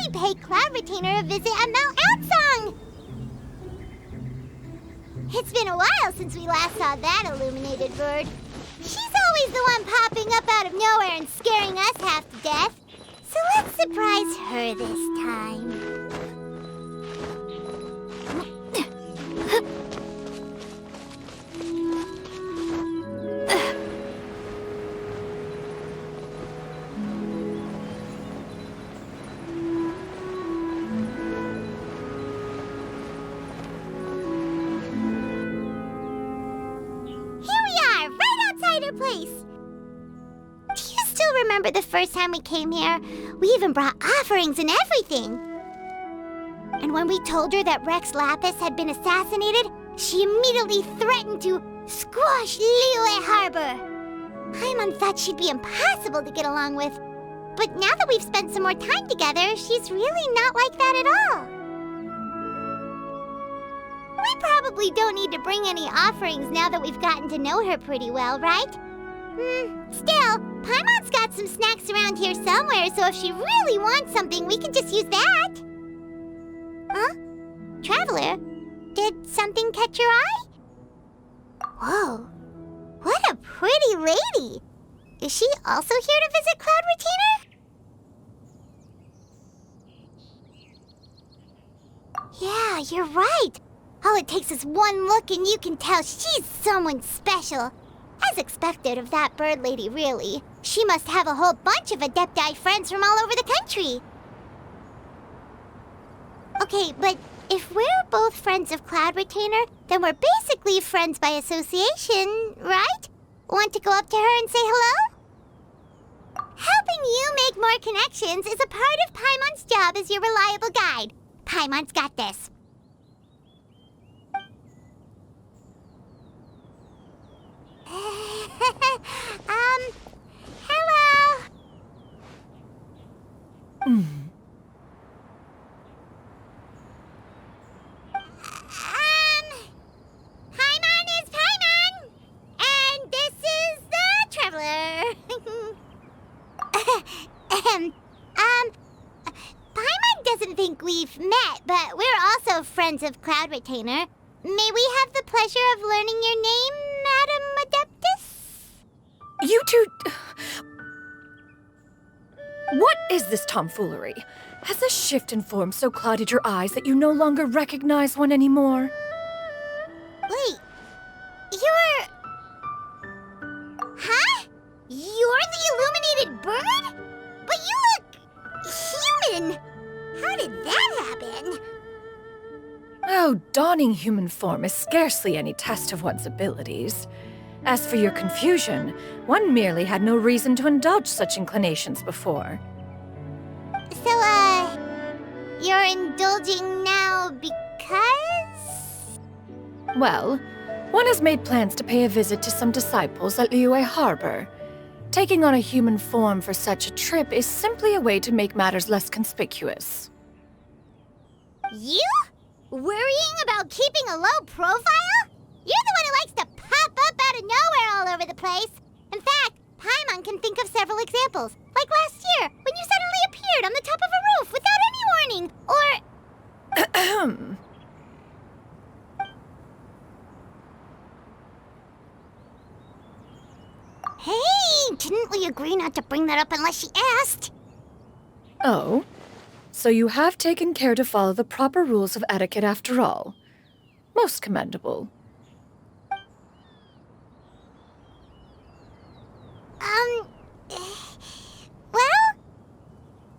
we pay Cloud Retainer a visit at Mount Outsong? It's been a while since we last saw that illuminated bird. She's always the one popping up out of nowhere and scaring us half to death. So let's surprise her this time. Place. Do you still remember the first time we came here? We even brought offerings and everything. And when we told her that Rex Lapis had been assassinated, she immediately threatened to squash Liyue Harbor. Paimon thought she'd be impossible to get along with. But now that we've spent some more time together, she's really not like that at all. We probably don't need to bring any offerings now that we've gotten to know her pretty well, right? Still, Paimon's got some snacks around here somewhere, so if she really wants something, we can just use that. Huh? Traveler, did something catch your eye? Whoa, what a pretty lady! Is she also here to visit Cloud Retainer? Yeah, you're right. All it takes is one look and you can tell she's someone special. As expected of that bird lady, really. She must have a whole bunch of adepti friends from all over the country. Okay, but if we're both friends of Cloud Retainer, then we're basically friends by association, right? Want to go up to her and say hello? Helping you make more connections is a part of Paimon's job as your reliable guide. Paimon's got this. Hello. Paimon is Paimon, and this is the Traveler. Paimon doesn't think we've met, but we're also friends of Cloud Retainer. May we have the pleasure of learning your name, Madam Adeptus? You two... What is this tomfoolery? Has this shift in form so clouded your eyes that you no longer recognize one anymore? Wait, you're... Huh? You're the illuminated bird? But you look... human! How did that happen? Oh, donning human form is scarcely any test of one's abilities. As for your confusion, one merely had no reason to indulge such inclinations before. So, you're indulging now because? Well, one has made plans to pay a visit to some disciples at Liyue Harbor. Taking on a human form for such a trip is simply a way to make matters less conspicuous. You? Worrying about keeping a low profile? You're the one who likes to pop up out of nowhere all over the place. In fact, Paimon can think of several examples. Like last year, when you suddenly appeared on the top of a roof without any warning. Or... Hey, didn't we agree not to bring that up unless she asked? Oh? So you have taken care to follow the proper rules of etiquette after all. Most commendable. Well,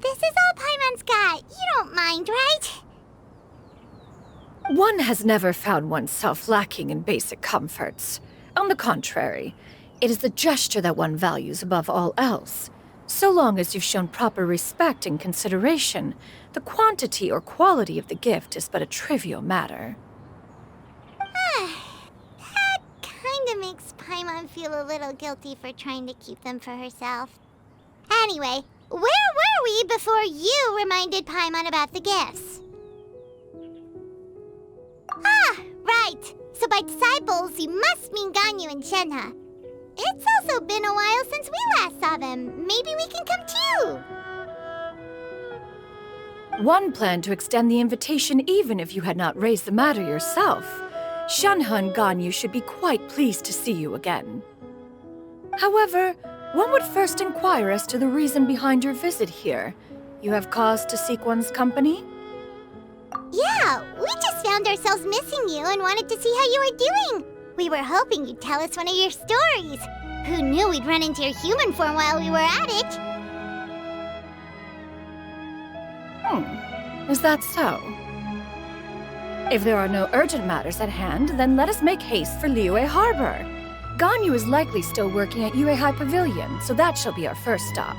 this is all Paimon's got. You don't mind, right? One has never found oneself lacking in basic comforts. On the contrary, it is the gesture that one values above all else. So long as you've shown proper respect and consideration, the quantity or quality of the gift is but a trivial matter. That kinda makes Paimon feel a little guilty for trying to keep them for herself. Anyway, where were we before you reminded Paimon about the gifts? Ah, right. So by disciples, you must mean Ganyu and Shenhe. It's also been a while since we last saw them. Maybe we can come too. One planned to extend the invitation even if you had not raised the matter yourself. Xianyun Ganyu should be quite pleased to see you again. However, one would first inquire as to the reason behind your visit here. You have cause to seek one's company? Yeah, we just found ourselves missing you and wanted to see how you were doing. We were hoping you'd tell us one of your stories. Who knew we'd run into your human form while we were at it? Is that so? If there are no urgent matters at hand, then let us make haste for Liyue Harbor. Ganyu is likely still working at Yue High Pavilion, so that shall be our first stop.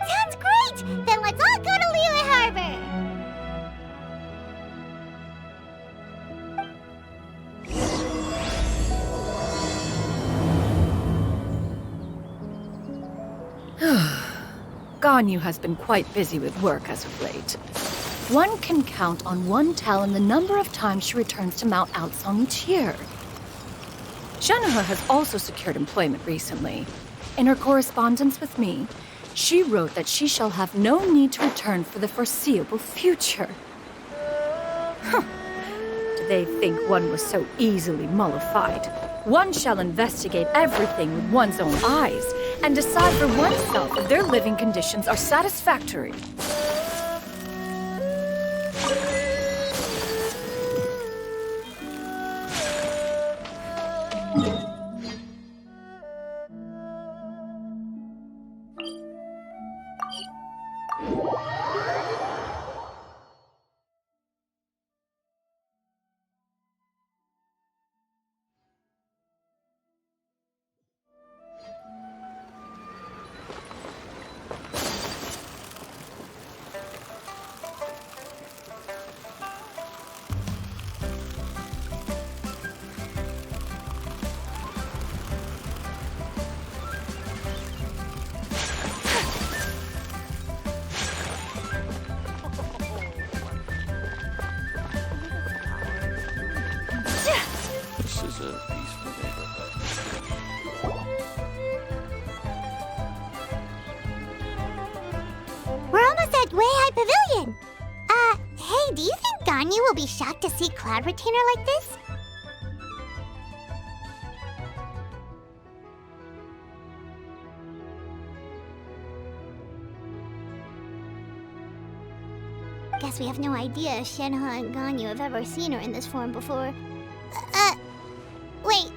Sounds great! Then let's all go to Liyue Harbor! Ganyu has been quite busy with work as of late. One can count on one talon the number of times she returns to Mount Outsong each year. Xianyun has also secured employment recently. In her correspondence with me, she wrote that she shall have no need to return for the foreseeable future. Did they think one was so easily mollified? One shall investigate everything with one's own eyes and decide for oneself if their living conditions are satisfactory. This is a peaceful neighborhood. We're almost at Wei High Pavilion. Hey, do you think Ganyu will be shocked to see Cloud Retainer like this? Guess we have no idea if Shenhe and Ganyu have ever seen her in this form before. Wait,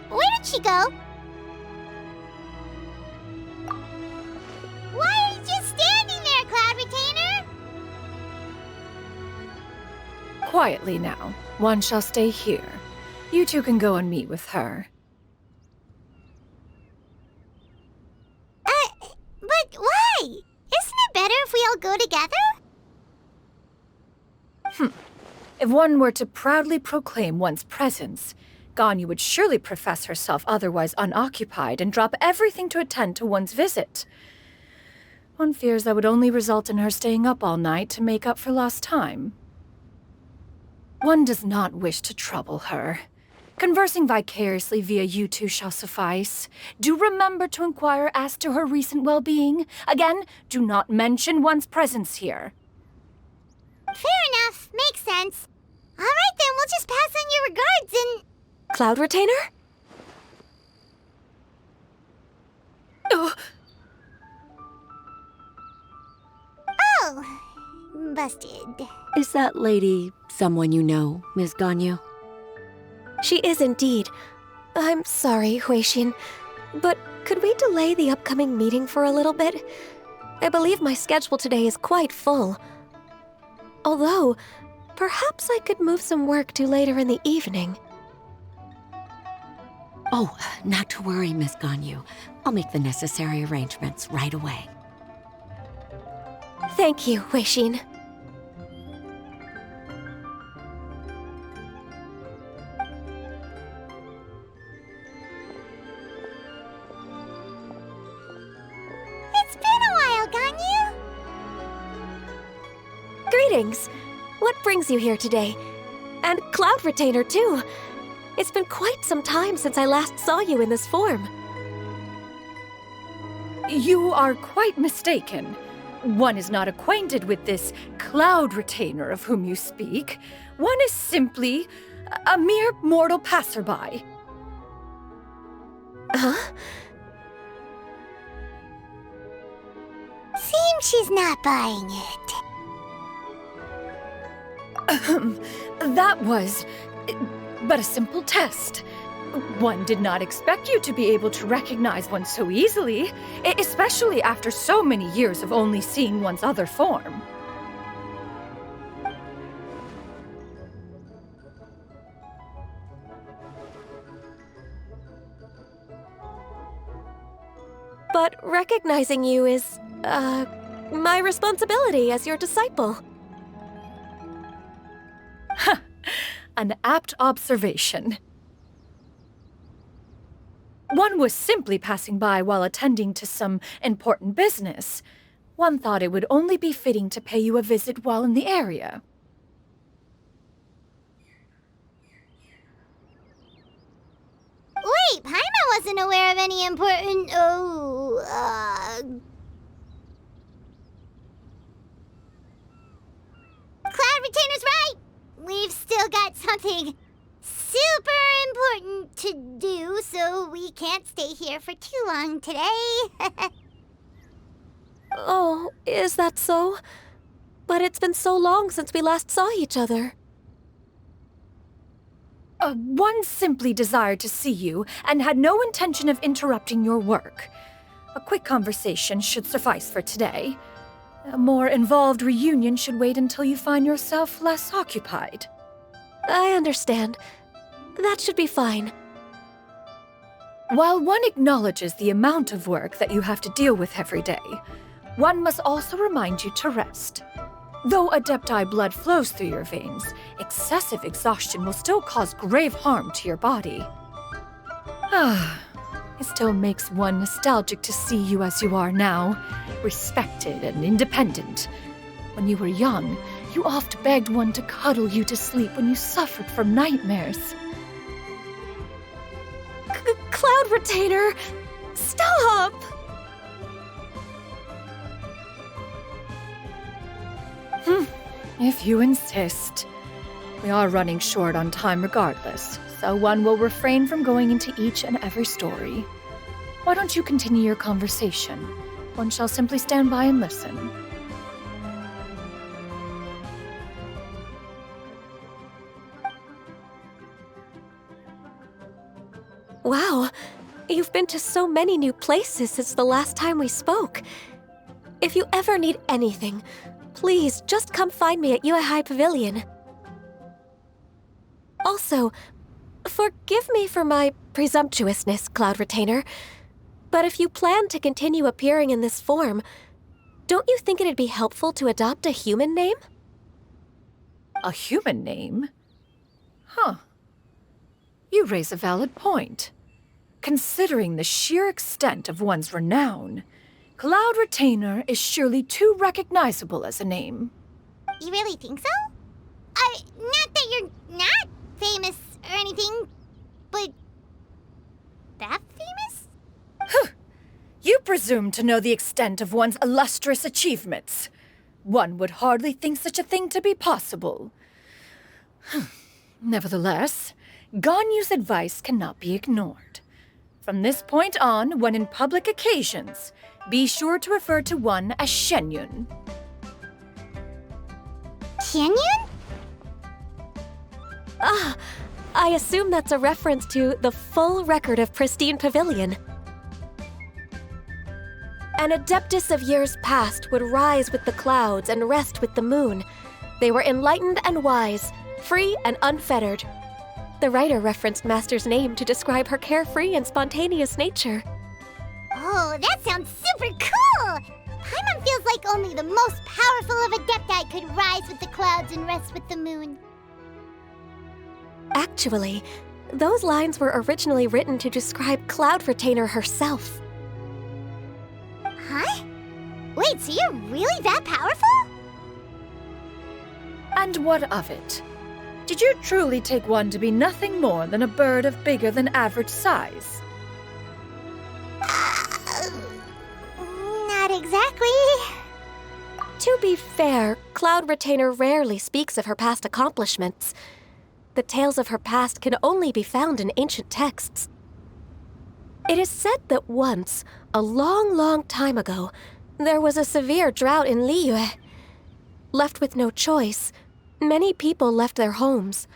where did she go? Why are you just standing there, Cloud Retainer? Quietly now. One shall stay here. You two can go and meet with her. But why? Isn't it better if we all go together? If one were to proudly proclaim one's presence, Ganyu would surely profess herself otherwise unoccupied and drop everything to attend to one's visit. One fears that would only result in her staying up all night to make up for lost time. One does not wish to trouble her. Conversing vicariously via you two shall suffice. Do remember to inquire as to her recent well-being. Again, do not mention one's presence here. Fair enough. Makes sense. All right, then. We'll just pass on your regards and... Cloud Retainer? Oh, busted. Is that lady someone you know, Ms. Ganyu? She is indeed. I'm sorry, Huixin, but could we delay the upcoming meeting for a little bit? I believe my schedule today is quite full. Although, perhaps I could move some work to later in the evening. Oh, not to worry, Miss Ganyu. I'll make the necessary arrangements right away. Thank you, Huixin. It's been a while, Ganyu. Greetings. What brings you here today? And Cloud Retainer, too. It's been quite some time since I last saw you in this form. You are quite mistaken. One is not acquainted with this cloud retainer of whom you speak. One is simply a mere mortal passerby. Huh? Seems she's not buying it. That was but a simple test. One did not expect you to be able to recognize one so easily, especially after so many years of only seeing one's other form. But recognizing you is, my responsibility as your disciple. An apt observation. One was simply passing by while attending to some important business. One thought it would only be fitting to pay you a visit while in the area. Wait, Paimon wasn't aware of any important... Cloud Retainer's right! We've still got something super important to do, so we can't stay here for too long today. Oh, is that so? But it's been so long since we last saw each other. One simply desired to see you and had no intention of interrupting your work. A quick conversation should suffice for today. A more involved reunion should wait until you find yourself less occupied. I understand. That should be fine. While one acknowledges the amount of work that you have to deal with every day, one must also remind you to rest. Though adepti blood flows through your veins, excessive exhaustion will still cause grave harm to your body. It still makes one nostalgic to see you as you are now, respected and independent. When you were young, you oft begged one to cuddle you to sleep when you suffered from nightmares. Cloud Retainer! Stop! If you insist. We are running short on time regardless, so one will refrain from going into each and every story. Why don't you continue your conversation? One shall simply stand by and listen. Wow, you've been to so many new places since the last time we spoke. If you ever need anything, please just come find me at Liyue Pavilion. Also, forgive me for my presumptuousness, Cloud Retainer, but if you plan to continue appearing in this form, don't you think it'd be helpful to adopt a human name? A human name? Huh. You raise a valid point. Considering the sheer extent of one's renown, Cloud Retainer is surely too recognizable as a name. You really think so? Not that you're not famous or anything, but that famous? You presume to know the extent of one's illustrious achievements. One would hardly think such a thing to be possible. Nevertheless, Ganyu's advice cannot be ignored. From this point on, when in public occasions, be sure to refer to one as Xianyun. Xianyun? I assume that's a reference to the full record of Pristine Pavilion. An adeptus of years past would rise with the clouds and rest with the moon. They were enlightened and wise, free and unfettered. The writer referenced Master's name to describe her carefree and spontaneous nature. Oh, that sounds super cool! Paimon feels like only the most powerful of adepti could rise with the clouds and rest with the moon. Actually, those lines were originally written to describe Cloud Retainer herself. Huh? Wait, so you're really that powerful? And what of it? Did you truly take one to be nothing more than a bird of bigger than average size? Not exactly. be fair, Cloud Retainer rarely speaks of her past accomplishments. The tales of her past can only be found in ancient texts. It is said that once, a long, long time ago, there was a severe drought in Liyue. Left with no choice, many people left their homes,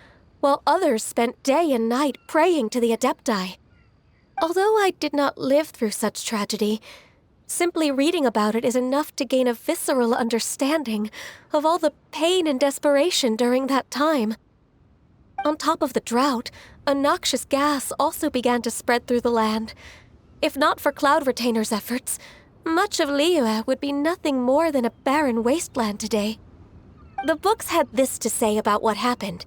while others spent day and night praying to the adepti. Although I did not live through such tragedy, simply reading about it is enough to gain a visceral understanding of all the pain and desperation during that time. On top of the drought, a noxious gas also began to spread through the land. If not for Cloud Retainer's efforts, much of Liyue would be nothing more than a barren wasteland today. The books had this to say about what happened.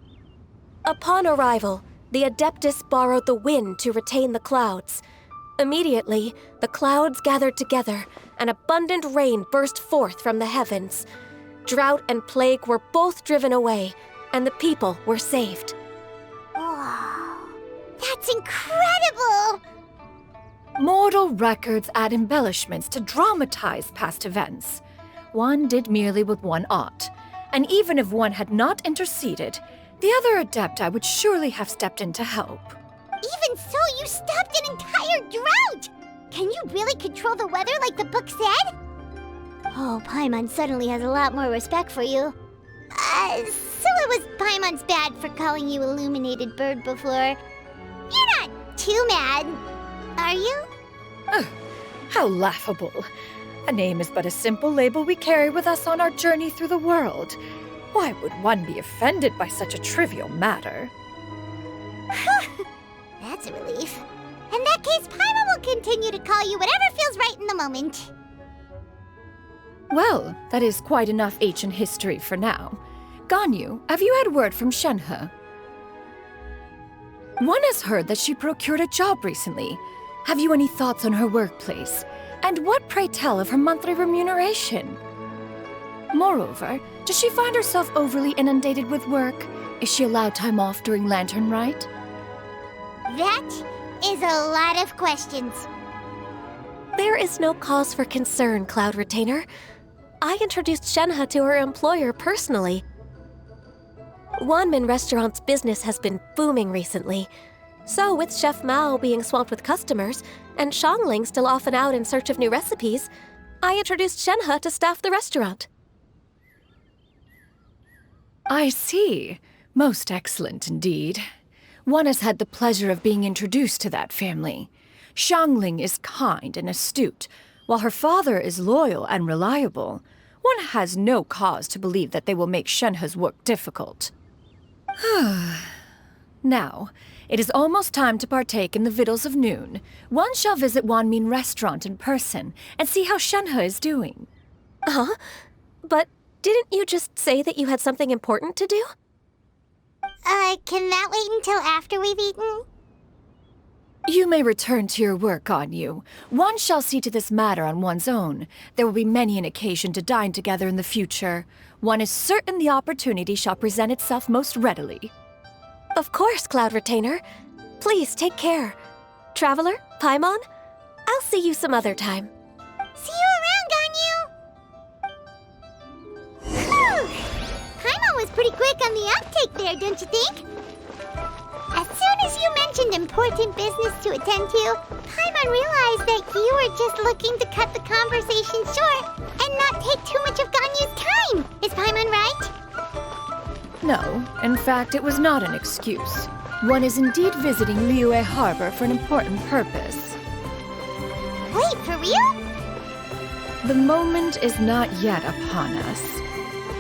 Upon arrival, the adeptus borrowed the wind to retain the clouds. Immediately, the clouds gathered together, and abundant rain burst forth from the heavens. Drought and plague were both driven away, and the people were saved. Wow, that's incredible! Mortal records add embellishments to dramatize past events. One did merely what one ought, and even if one had not interceded, the other adepti would surely have stepped in to help. Even so, you stopped an entire drought! Can you really control the weather like the book said? Oh, Paimon suddenly has a lot more respect for you. So it was Paimon's bad for calling you illuminated bird before. You're not too mad, are you? How laughable. A name is but a simple label we carry with us on our journey through the world. Why would one be offended by such a trivial matter? That's a relief. In that case, Paimon will continue to call you whatever feels right in the moment. Well, that is quite enough ancient history for now. Ganyu, have you had word from Shenhe? One has heard that she procured a job recently. Have you any thoughts on her workplace? And what, pray tell, of her monthly remuneration? Moreover, does she find herself overly inundated with work? Is she allowed time off during Lantern Rite? That is a lot of questions. There is no cause for concern, Cloud Retainer. I introduced Shenhe to her employer personally. Wanmin Restaurant's business has been booming recently. So, with Chef Mao being swamped with customers, and Shangling still off and out in search of new recipes, I introduced Shenhe to staff the restaurant. I see. Most excellent indeed. One has had the pleasure of being introduced to that family. Shangling is kind and astute, while her father is loyal and reliable. One has no cause to believe that they will make Shenhe's work difficult. Now, it is almost time to partake in the victuals of noon. One shall visit Wanmin Restaurant in person and see how Shenhe is doing. Huh? But didn't you just say that you had something important to do? Can that wait until after we've eaten? You may return to your work, Ganyu. One shall see to this matter on one's own. There will be many an occasion to dine together in the future. One is certain the opportunity shall present itself most readily. Of course, Cloud Retainer. Please take care. Traveler, Paimon, I'll see you some other time. See you around, Ganyu! Paimon was pretty quick on the uptake there, don't you think? As soon as you mentioned important business to attend to, Paimon realized that you were just looking to cut the conversation short and not take too much of Ganyu's time. Is Paimon right? No, in fact, it was not an excuse. One is indeed visiting Liyue Harbor for an important purpose. Wait, for real? The moment is not yet upon us.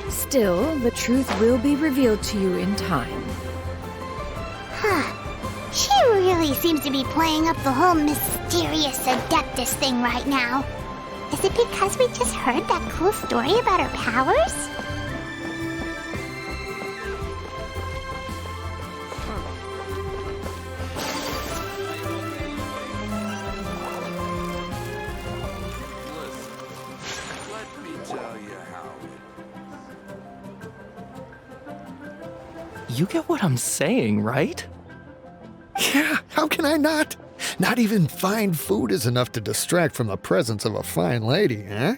Still, the truth will be revealed to you in time. Huh. She really seems to be playing up the whole mysterious adeptus thing right now. Is it because we just heard that cool story about her powers? Let me tell you how. You get what I'm saying, right? Yeah, how can I not? Not even fine food is enough to distract from the presence of a fine lady, huh?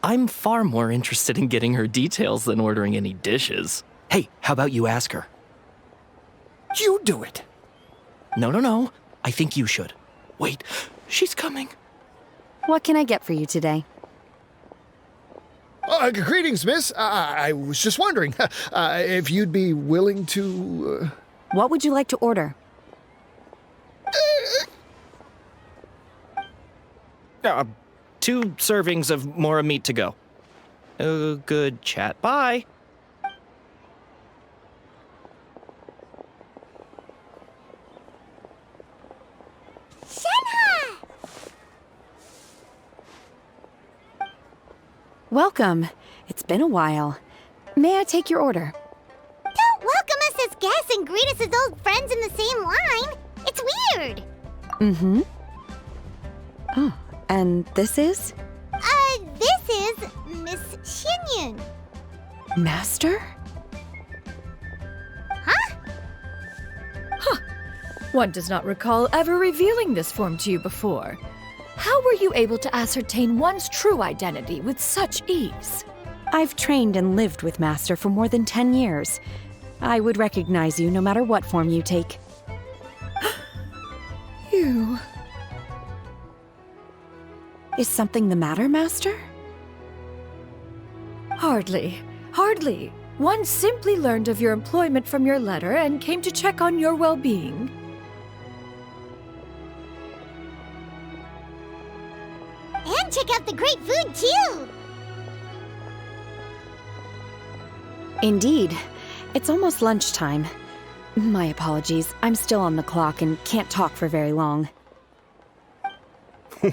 I'm far more interested in getting her details than ordering any dishes. Hey, how about you ask her? You do it. No. I think you should. Wait, she's coming. What can I get for you today? Greetings, miss. I was just wondering if you'd be willing to... What would you like to order? 2 servings of Mora meat to go. Good chat. Bye. Shenhe! Welcome. It's been a while. May I take your order? Don't welcome us as guests and greet us as old friends in the same line. It's weird. Mm-hmm. Oh, and this is? This is Miss Xianyun. Master? One does not recall ever revealing this form to you before. How were you able to ascertain one's true identity with such ease? I've trained and lived with Master for more than 10 years. I would recognize you no matter what form you take. You... Is something the matter, Master? Hardly. One simply learned of your employment from your letter and came to check on your well-being. And check out the great food, too. Indeed. It's almost lunchtime. My apologies. I'm still on the clock and can't talk for very long.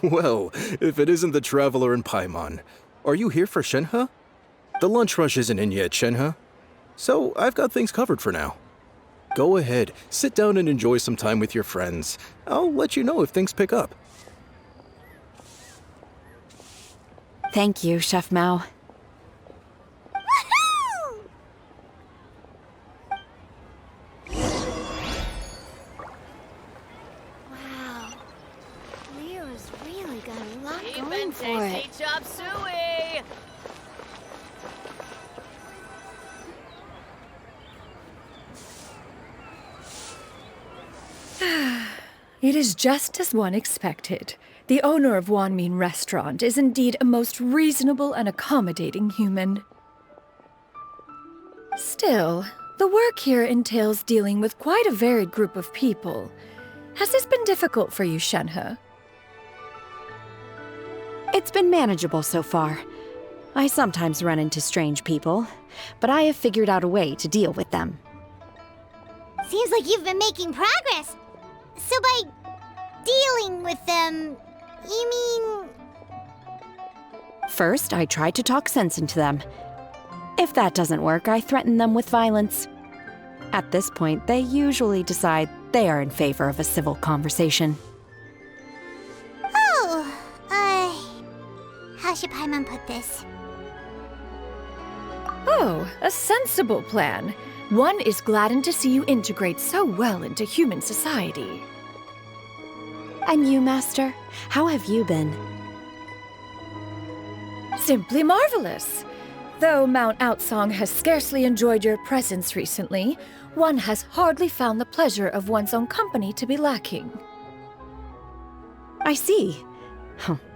Well, if it isn't the traveler in Paimon, are you here for Shenhe? The lunch rush isn't in yet, Shenhe. So I've got things covered for now. Go ahead, sit down and enjoy some time with your friends. I'll let you know if things pick up. Thank you, Chef Mao. Woohoo! Wow. Liyue's really got a lot going for it. chop suey! It is just as one expected. The owner of Wanmin Restaurant is indeed a most reasonable and accommodating human. Still, the work here entails dealing with quite a varied group of people. Has this been difficult for you, Shenhe? It's been manageable so far. I sometimes run into strange people, but I have figured out a way to deal with them. Seems like you've been making progress. So by dealing with them, you mean... First, I try to talk sense into them. If that doesn't work, I threaten them with violence. At this point, they usually decide they are in favor of a civil conversation. Oh, how should Paimon put this? Oh, a sensible plan. One is gladdened to see you integrate so well into human society. And you, Master? How have you been? Simply marvelous. Though Mount Outsong has scarcely enjoyed your presence recently, one has hardly found the pleasure of one's own company to be lacking. I see.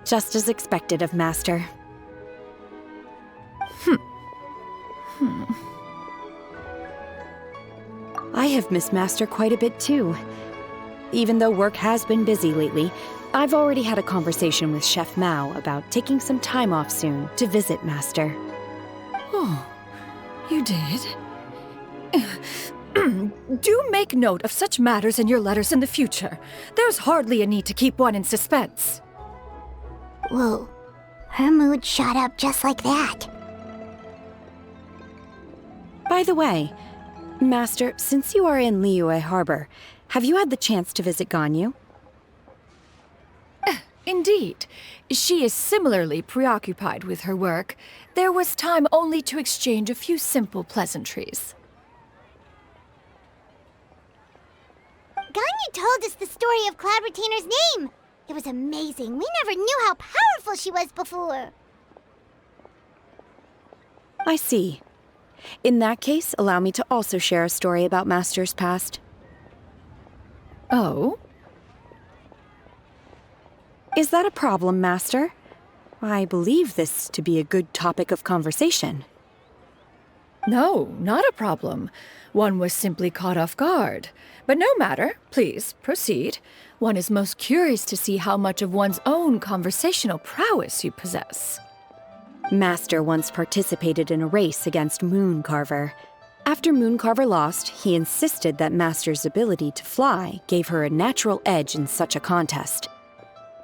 Just as expected of Master. I have missed Master quite a bit too. Even though work has been busy lately, I've already had a conversation with Chef Mao about taking some time off soon to visit Master. Oh, you did? Do make note of such matters in your letters in the future. There's hardly a need to keep one in suspense. Whoa, her mood shot up just like that. By the way, Master, since you are in Liyue Harbor, have you had the chance to visit Ganyu? Indeed. She is similarly preoccupied with her work. There was time only to exchange a few simple pleasantries. Ganyu told us the story of Cloud Retainer's name. It was amazing. We never knew how powerful she was before. I see. In that case, allow me to also share a story about Master's past. Oh? Is that a problem, Master? I believe this to be a good topic of conversation. No, not a problem. One was simply caught off guard. But no matter. Please, proceed. One is most curious to see how much of one's own conversational prowess you possess. Master once participated in a race against Mooncarver. After Mooncarver lost, he insisted that Master's ability to fly gave her a natural edge in such a contest.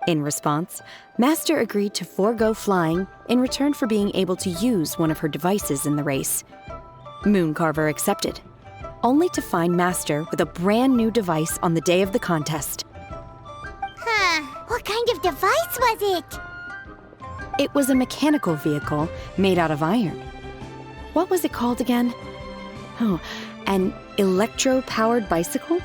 In response, Master agreed to forego flying in return for being able to use one of her devices in the race. Mooncarver accepted, only to find Master with a brand new device on the day of the contest. Huh. What kind of device was it? It was a mechanical vehicle made out of iron. What was it called again? Oh, an electro-powered bicycle?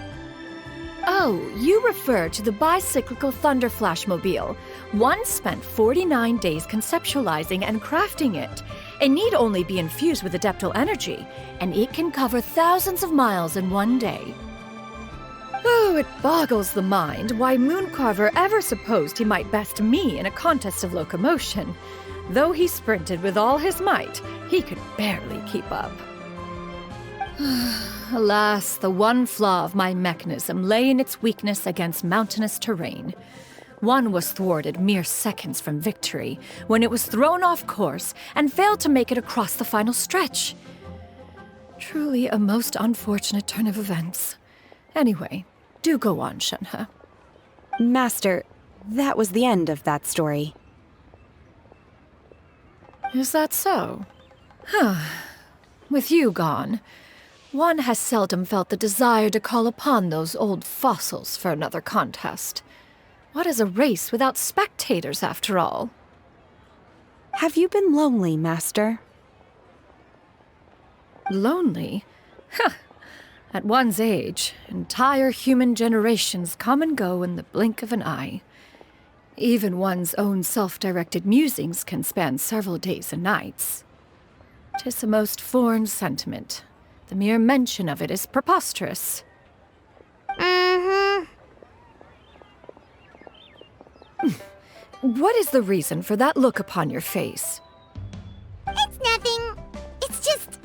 Oh, you refer to the bicyclical Thunderflashmobile. One spent 49 days conceptualizing and crafting it. It need only be infused with adeptal energy, and it can cover thousands of miles in one day. Oh, it boggles the mind why Mooncarver ever supposed he might best me in a contest of locomotion. Though he sprinted with all his might, he could barely keep up. Alas, the one flaw of my mechanism lay in its weakness against mountainous terrain. One was thwarted mere seconds from victory, when it was thrown off course and failed to make it across the final stretch. Truly a most unfortunate turn of events. Anyway, do go on, Shenhe. Master, that was the end of that story. Is that so? With you gone, one has seldom felt the desire to call upon those old fossils for another contest. What is a race without spectators, after all? Have you been lonely, Master? Lonely? At one's age, entire human generations come and go in the blink of an eye. Even one's own self-directed musings can span several days and nights. 'Tis a most foreign sentiment. The mere mention of it is preposterous. What is the reason for that look upon your face? It's nothing. It's just...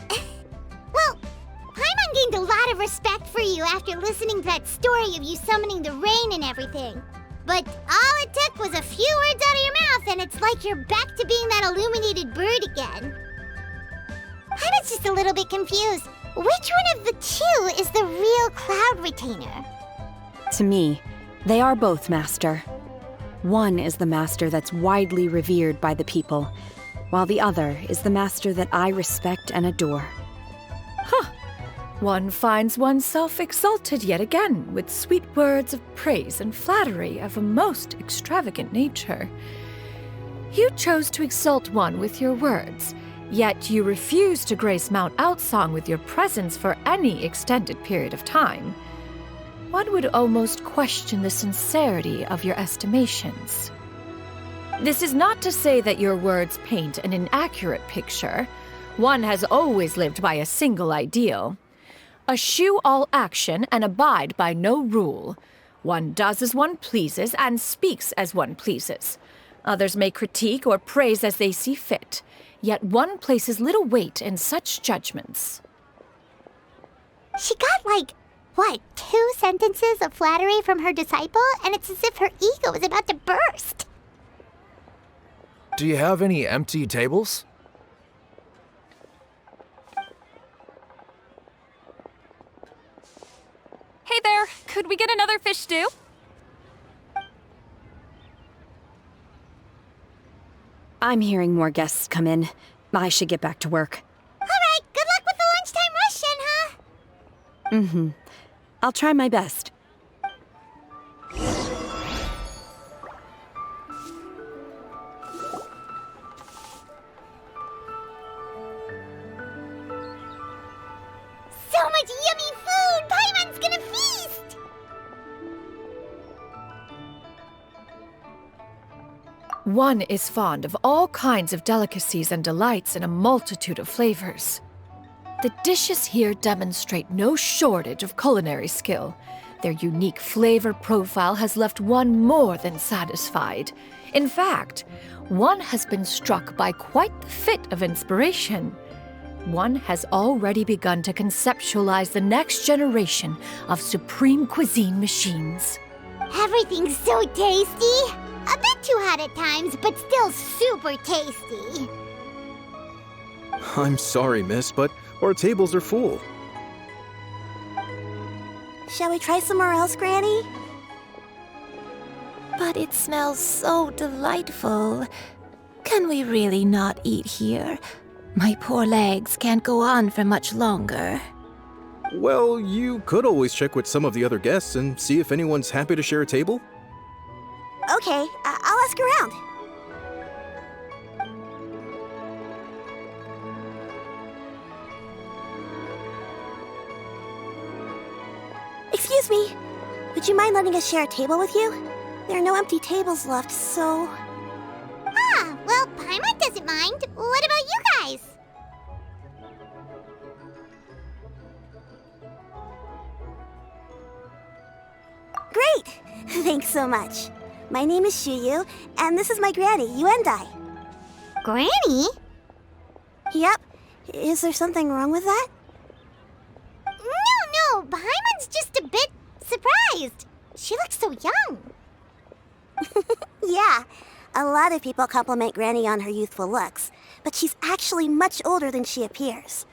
Well, Paimon gained a lot of respect for you after listening to that story of you summoning the rain and everything. But all it took was a few words out of your mouth and it's like you're back to being that illuminated bird again. Paimon's just a little bit confused. Which one of the two is the real cloud retainer? To me, they are both, Master. One is the master that's widely revered by the people, while the other is the master that I respect and adore. One finds oneself exalted yet again with sweet words of praise and flattery of a most extravagant nature. You chose to exalt one with your words, yet you refuse to grace Mount Outsong with your presence for any extended period of time. One would almost question the sincerity of your estimations. This is not to say that your words paint an inaccurate picture. One has always lived by a single ideal. Eschew all action and abide by no rule. One does as one pleases and speaks as one pleases. Others may critique or praise as they see fit, yet one places little weight in such judgments. She got, 2 sentences of flattery from her disciple, and it's as if her ego is about to burst. Do you have any empty tables? Hey there, could we get another fish stew? I'm hearing more guests come in. I should get back to work. All right, good luck with the lunchtime rush, Shenhe. I'll try my best. So much yummy food! Paimon's gonna feast! One is fond of all kinds of delicacies and delights in a multitude of flavors. The dishes here demonstrate no shortage of culinary skill. Their unique flavor profile has left one more than satisfied. In fact, one has been struck by quite the fit of inspiration. One has already begun to conceptualize the next generation of supreme cuisine machines. Everything's so tasty. A bit too hot at times, but still super tasty. I'm sorry, miss, but our tables are full. Shall we try somewhere else, Granny? But it smells so delightful. Can we really not eat here? My poor legs can't go on for much longer. Well, you could always check with some of the other guests and see if anyone's happy to share a table. Okay, I'll ask around. Excuse me, would you mind letting us share a table with you? There are no empty tables left, so... Ah, well, Paimon doesn't mind. What about you guys? Great! Thanks so much. My name is Xianyun, and this is my granny, Yuendai. Granny? Yep. Is there something wrong with that? No, Paimon's just a bit surprised. She looks so young. Yeah, a lot of people compliment Granny on her youthful looks, but she's actually much older than she appears.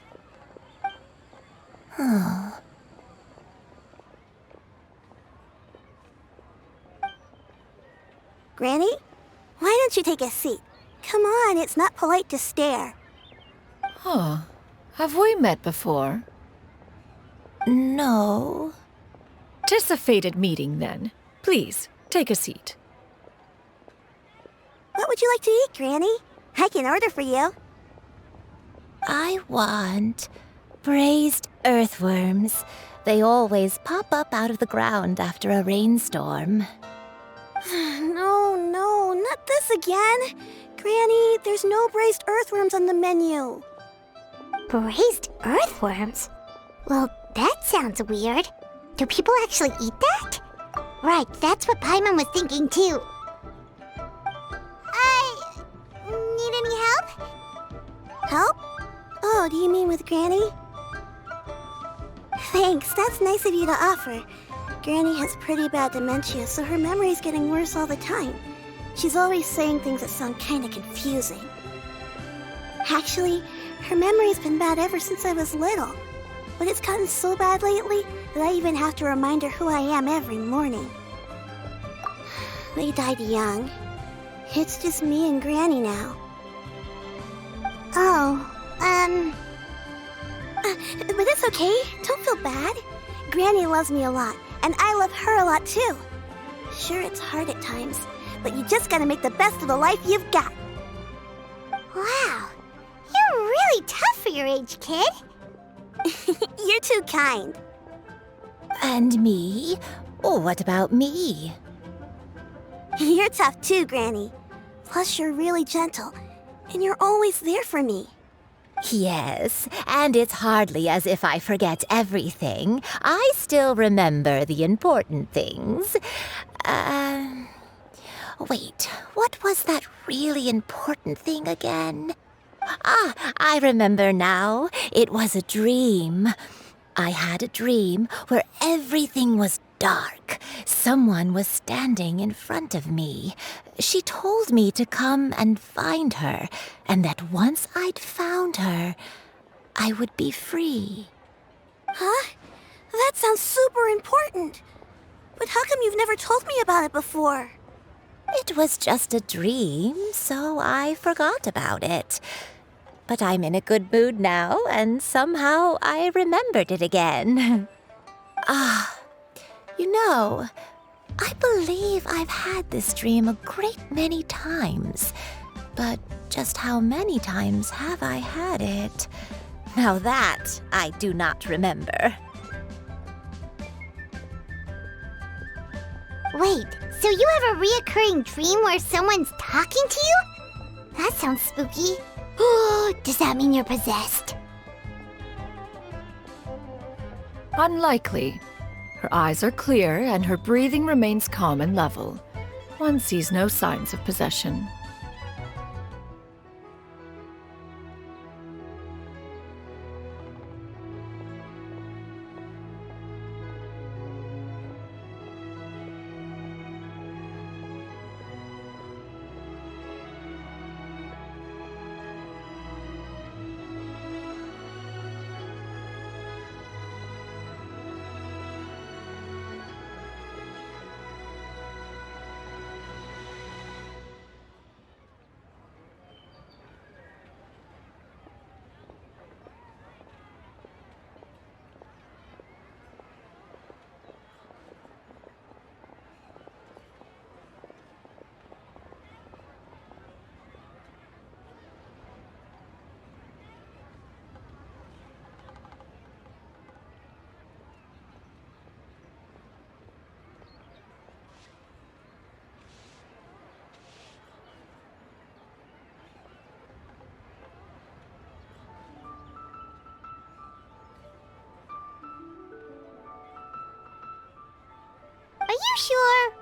Granny, why don't you take a seat? Come on, it's not polite to stare. Huh. Have we met before? No. 'Tis a fated meeting, then. Please, take a seat. What would you like to eat, Granny? I can order for you. I want braised earthworms. They always pop up out of the ground after a rainstorm. No, not this again. Granny, there's no braised earthworms on the menu. Braised earthworms? Well, that sounds weird. Do people actually eat that? Right, that's what Paimon was thinking too. Need any help? Help? Oh, do you mean with Granny? Thanks, that's nice of you to offer. Granny has pretty bad dementia, so her memory's getting worse all the time. She's always saying things that sound kinda confusing. Actually, her memory's been bad ever since I was little. But it's gotten so bad lately that I even have to remind her who I am every morning. They died young. It's just me and Granny now. But it's okay. Don't feel bad. Granny loves me a lot, and I love her a lot too. Sure, it's hard at times, but you just gotta make the best of the life you've got. Wow, you're really tough for your age, kid. You're too kind. And me? Oh, what about me? You're tough too, Granny. Plus, you're really gentle, and you're always there for me. Yes, and it's hardly as if I forget everything. I still remember the important things. Wait, what was that really important thing again? Ah, I remember now. It was a dream. I had a dream where everything was dark. Someone was standing in front of me. She told me to come and find her, and that once I'd found her, I would be free. Huh? That sounds super important. But how come you've never told me about it before? It was just a dream, so I forgot about it. But I'm in a good mood now, and somehow I remembered it again. You know, I believe I've had this dream a great many times. But just how many times have I had it? Now that I do not remember. Wait, So you have a reoccurring dream where someone's talking to you? That sounds spooky. Does that mean you're possessed? Unlikely. Her eyes are clear and her breathing remains calm and level. One sees no signs of possession. Are you sure?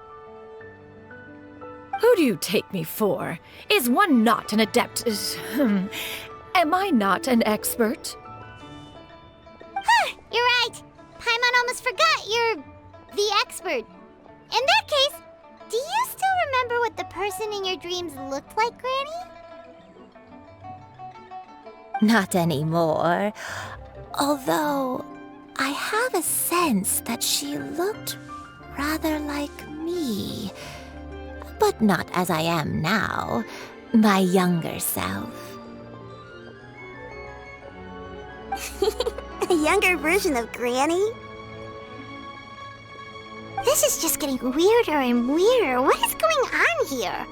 Who do you take me for? Is one not an adept? Am I not an expert? Huh, you're right. Paimon almost forgot you're the expert. In that case, do you still remember what the person in your dreams looked like, Granny? Not anymore. Although, I have a sense that she looked rather like me. But not as I am now, my younger self. A younger version of Granny? This is just getting weirder and weirder. What is going on here?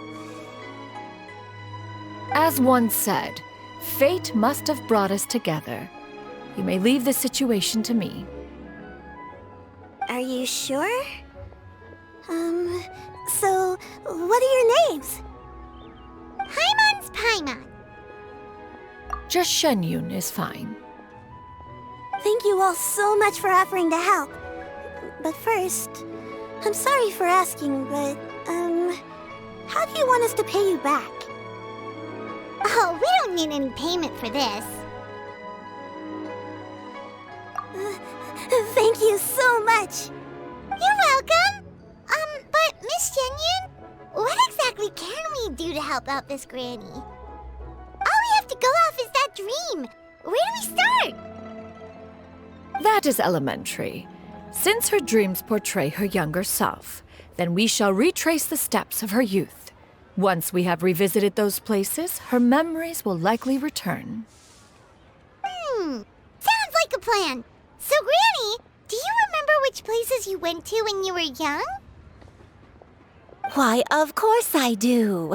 As one said, fate must have brought us together. You may leave the situation to me. Are you sure? So, what are your names? Paimon's Paimon. Just Xianyun is fine. Thank you all so much for offering to help. But first, I'm sorry for asking, but, how do you want us to pay you back? Oh, we don't need any payment for this. Thank you so much. You're welcome. But Miss Xianyun, what exactly can we do to help out this granny? All we have to go off is that dream. Where do we start? That is elementary. Since her dreams portray her younger self, then we shall retrace the steps of her youth. Once we have revisited those places, her memories will likely return. Sounds like a plan. So, Granny, do you remember which places you went to when you were young? Why, of course I do.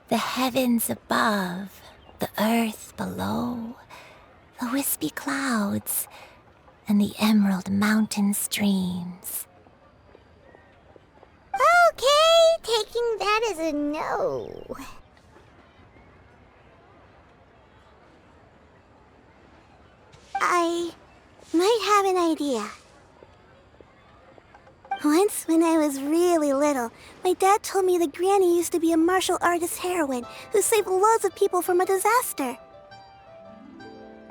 The heavens above, the earth below, the wispy clouds, and the emerald mountain streams. Okay, taking that as a no. I might have an idea. Once, when I was really little, my dad told me that Granny used to be a martial artist heroine who saved loads of people from a disaster.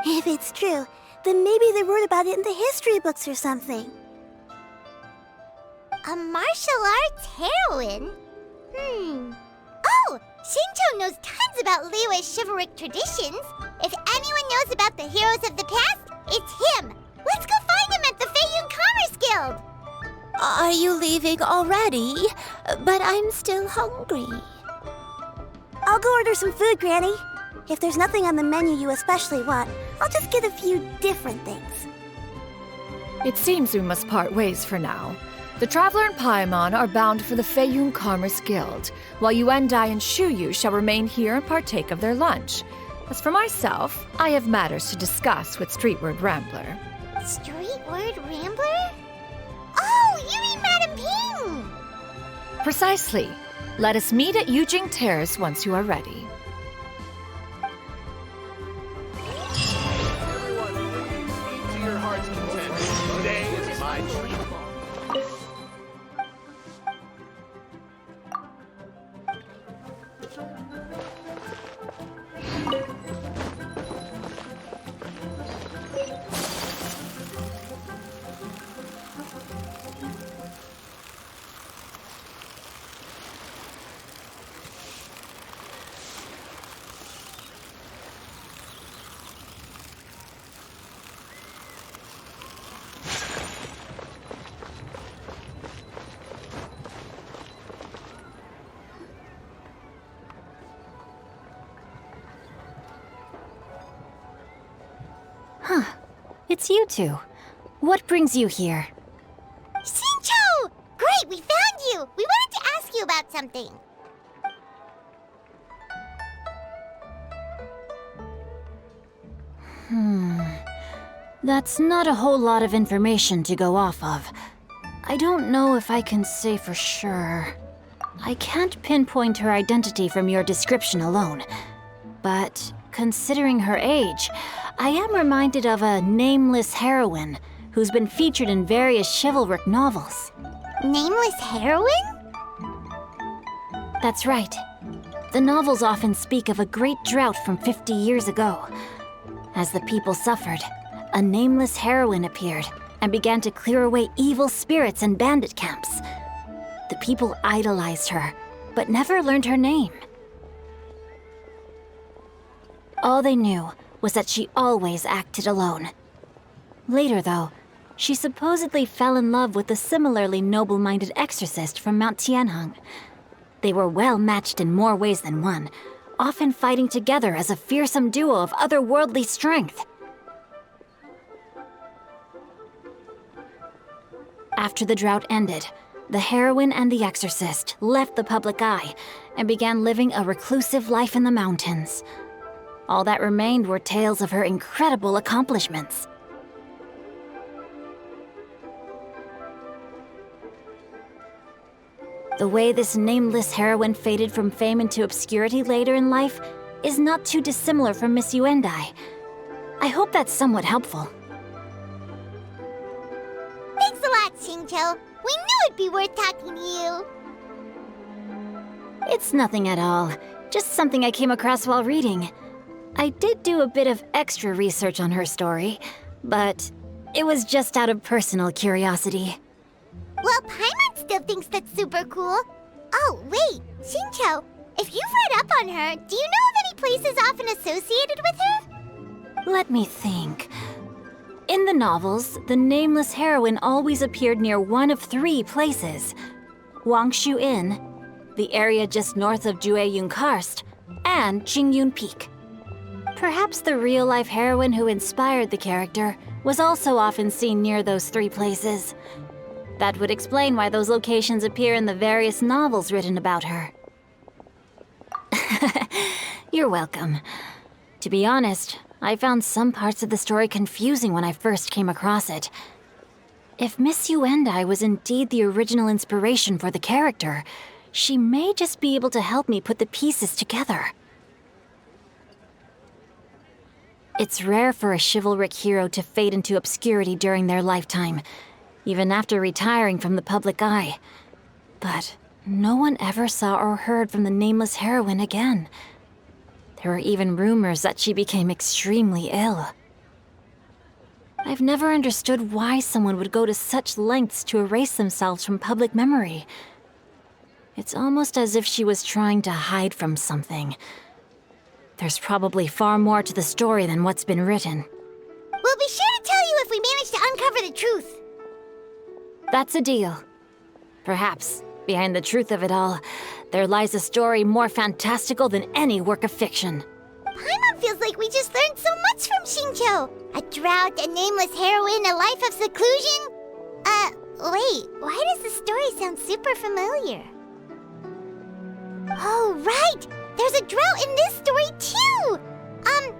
If it's true, then maybe they wrote about it in the history books or something. A martial arts heroine? Oh, Shinto knows tons about Liyue's chivalric traditions. If anyone knows about the heroes of the past, it's him. Let's go find him at the Xianyun Commerce Guild. Are you leaving already? But I'm still hungry. I'll go order some food, Granny. If there's nothing on the menu you especially want, I'll just get a few different things. It seems we must part ways for now. The Traveler and Paimon are bound for the Xianyun Commerce Guild, while Yuendai and Shuyu shall remain here and partake of their lunch. As for myself, I have matters to discuss with Streetward Rambler. Streetward Rambler? Oh, you mean Madame Ping! Precisely. Let us meet at Yujing Terrace once you are ready. Everyone, please eat to your heart's content. Today is my treat ball. It's you two. What brings you here? Xinqiu! Great, we found you! We wanted to ask you about something. That's not a whole lot of information to go off of. I don't know if I can say for sure. I can't pinpoint her identity from your description alone. But considering her age, I am reminded of a nameless heroine who's been featured in various chivalric novels. Nameless heroine? That's right. The novels often speak of a great drought from 50 years ago. As the people suffered, a nameless heroine appeared and began to clear away evil spirits and bandit camps. The people idolized her, but never learned her name. All they knew was that she always acted alone. Later, though, she supposedly fell in love with a similarly noble-minded exorcist from Mount Tianheng. They were well matched in more ways than one, often fighting together as a fearsome duo of otherworldly strength. After the drought ended, the heroine and the exorcist left the public eye and began living a reclusive life in the mountains. All that remained were tales of her incredible accomplishments. The way this nameless heroine faded from fame into obscurity later in life is not too dissimilar from Miss Yuendai. I hope that's somewhat helpful. Thanks a lot, Xinqiu. We knew it'd be worth talking to you. It's nothing at all. Just something I came across while reading. I did do a bit of extra research on her story, but it was just out of personal curiosity. Well, Paimon still thinks that's super cool. Oh, wait, Xinqiu, if you've read up on her, do you know of any places often associated with her? Let me think. In the novels, the nameless heroine always appeared near one of 3 places: Wangshu Inn, the area just north of Jueyun Karst, and Jingyun Peak. Perhaps the real-life heroine who inspired the character was also often seen near those 3 places. That would explain why those locations appear in the various novels written about her. You're welcome. To be honest, I found some parts of the story confusing when I first came across it. If Miss Yuendai was indeed the original inspiration for the character, she may just be able to help me put the pieces together. It's rare for a chivalric hero to fade into obscurity during their lifetime, even after retiring from the public eye. But no one ever saw or heard from the nameless heroine again. There were even rumors that she became extremely ill. I've never understood why someone would go to such lengths to erase themselves from public memory. It's almost as if she was trying to hide from something. There's probably far more to the story than what's been written. We'll be sure to tell you if we manage to uncover the truth. That's a deal. Perhaps, behind the truth of it all, there lies a story more fantastical than any work of fiction. Paimon feels like we just learned so much from Xinqiu. A drought, a nameless heroine, a life of seclusion. Wait, why does the story sound super familiar? Oh, right! There's a drought in this story, too!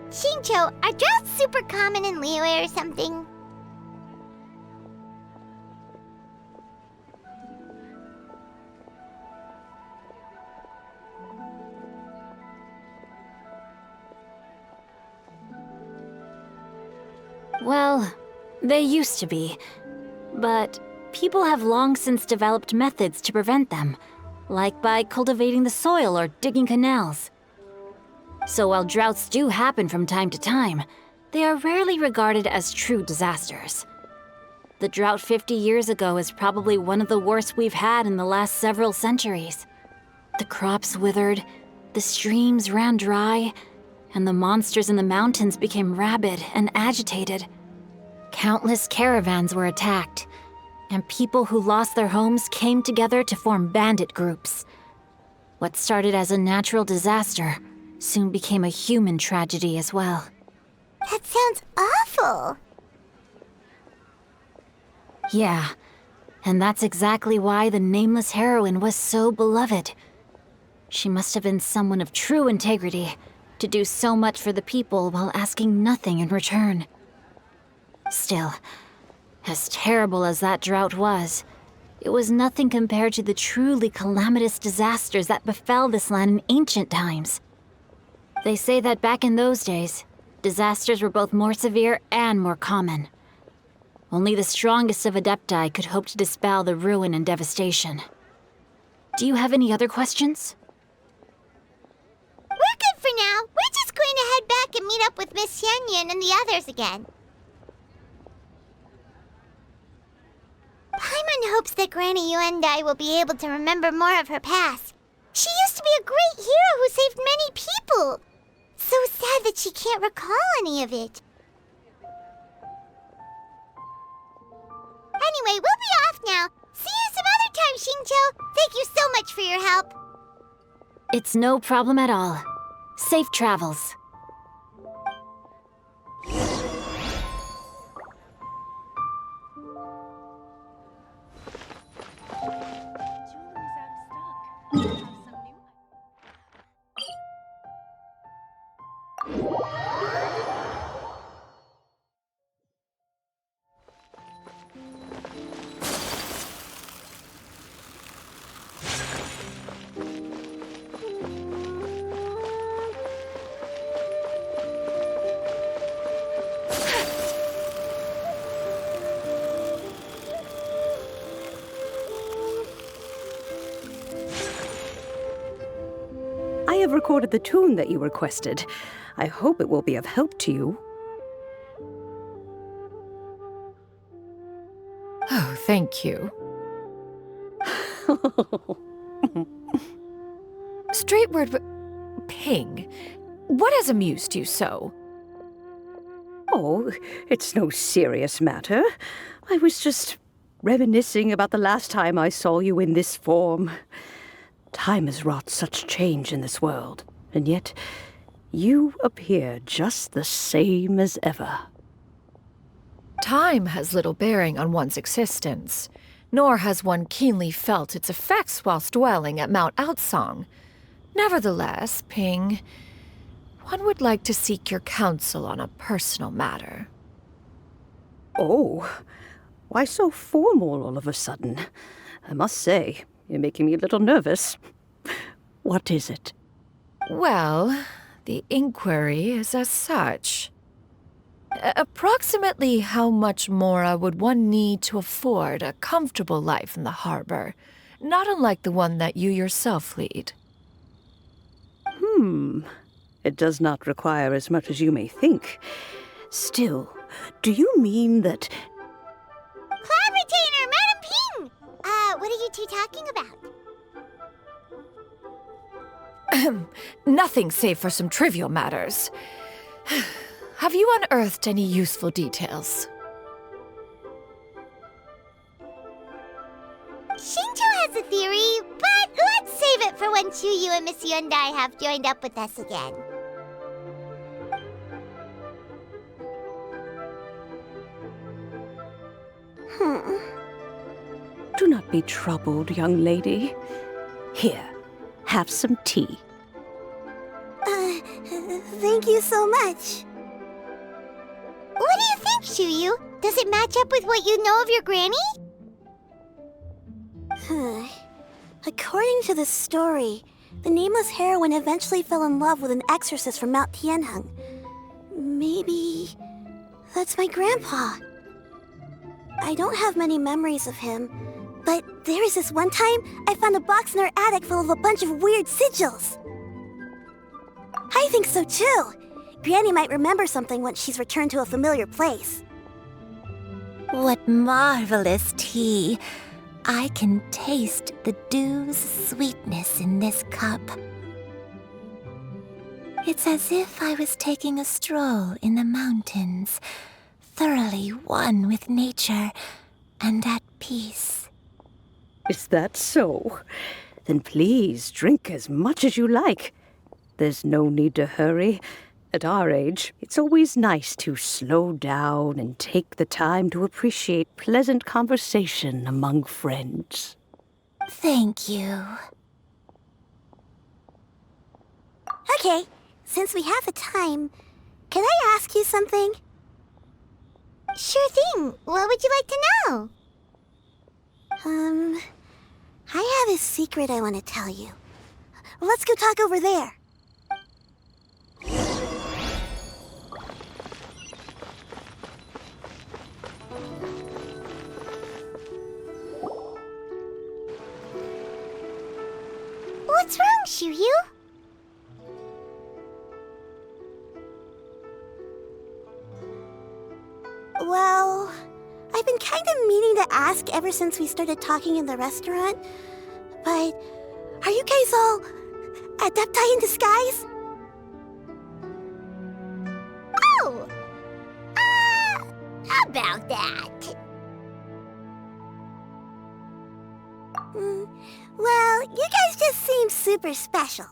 Xinqiu, are droughts super common in Liyue or something? Well, they used to be. But people have long since developed methods to prevent them, like by cultivating the soil or digging canals. So while droughts do happen from time to time, they are rarely regarded as true disasters. The drought 50 years ago is probably one of the worst we've had in the last several centuries. The crops withered, the streams ran dry, and the monsters in the mountains became rabid and agitated. Countless caravans were attacked, and people who lost their homes came together to form bandit groups. What started as a natural disaster soon became a human tragedy as well. That sounds awful. Yeah, and that's exactly why the nameless heroine was so beloved. She must have been someone of true integrity, to do so much for the people while asking nothing in return. Still, as terrible as that drought was, it was nothing compared to the truly calamitous disasters that befell this land in ancient times. They say that back in those days, disasters were both more severe and more common. Only the strongest of adepti could hope to dispel the ruin and devastation. Do you have any other questions? We're good for now. We're just going to head back and meet up with Miss Xianyun and the others again. Paimon hopes that Granny Yuendai will be able to remember more of her past. She used to be a great hero who saved many people. So sad that she can't recall any of it. Anyway, we'll be off now. See you some other time, Xingqiu. Thank you so much for your help. It's no problem at all. Safe travels. I have recorded the tune that you requested. I hope it will be of help to you. Oh, thank you. Straight word, Ping. What has amused you so? Oh, it's no serious matter. I was just reminiscing about the last time I saw you in this form. Time has wrought such change in this world, and yet you appear just the same as ever. Time has little bearing on one's existence, nor has one keenly felt its effects whilst dwelling at Mount Outsong. Nevertheless, Ping, one would like to seek your counsel on a personal matter. Oh, why so formal all of a sudden? I must say, you're making me a little nervous. What is it? Well, the inquiry is as such. Approximately how much more would one need to afford a comfortable life in the harbor, not unlike the one that you yourself lead? It does not require as much as you may think. Still, do you mean that... Cloud Retainer, Madam Ping! What are you two talking about? Nothing save for some trivial matters. Have you unearthed any useful details? Xingqiu has a theory, but let's save it for when Chuyu and Miss Yuendai have joined up with us again. Do not be troubled, young lady. Here, have some tea. Thank you so much. What do you think, Chuyu? Does it match up with what you know of your granny? According to the story, the nameless heroine eventually fell in love with an exorcist from Mount Tianheng. Maybe That's my grandpa. I don't have many memories of him, but there was this one time I found a box in our attic full of a bunch of weird sigils. I think so too. Granny might remember something once she's returned to a familiar place. What marvelous tea. I can taste the dew's sweetness in this cup. It's as if I was taking a stroll in the mountains, thoroughly one with nature and at peace. Is that so? Then please drink as much as you like. There's no need to hurry. At our age, it's always nice to slow down and take the time to appreciate pleasant conversation among friends. Thank you. Okay, since we have the time, can I ask you something? Sure thing. What would you like to know? I have a secret I want to tell you. Let's go talk over there. What's wrong, Xianyun? Well, I've been kind of meaning to ask ever since we started talking in the restaurant, but are you guys all adepti in disguise? Oh! About that. Well, you guys just seem super special.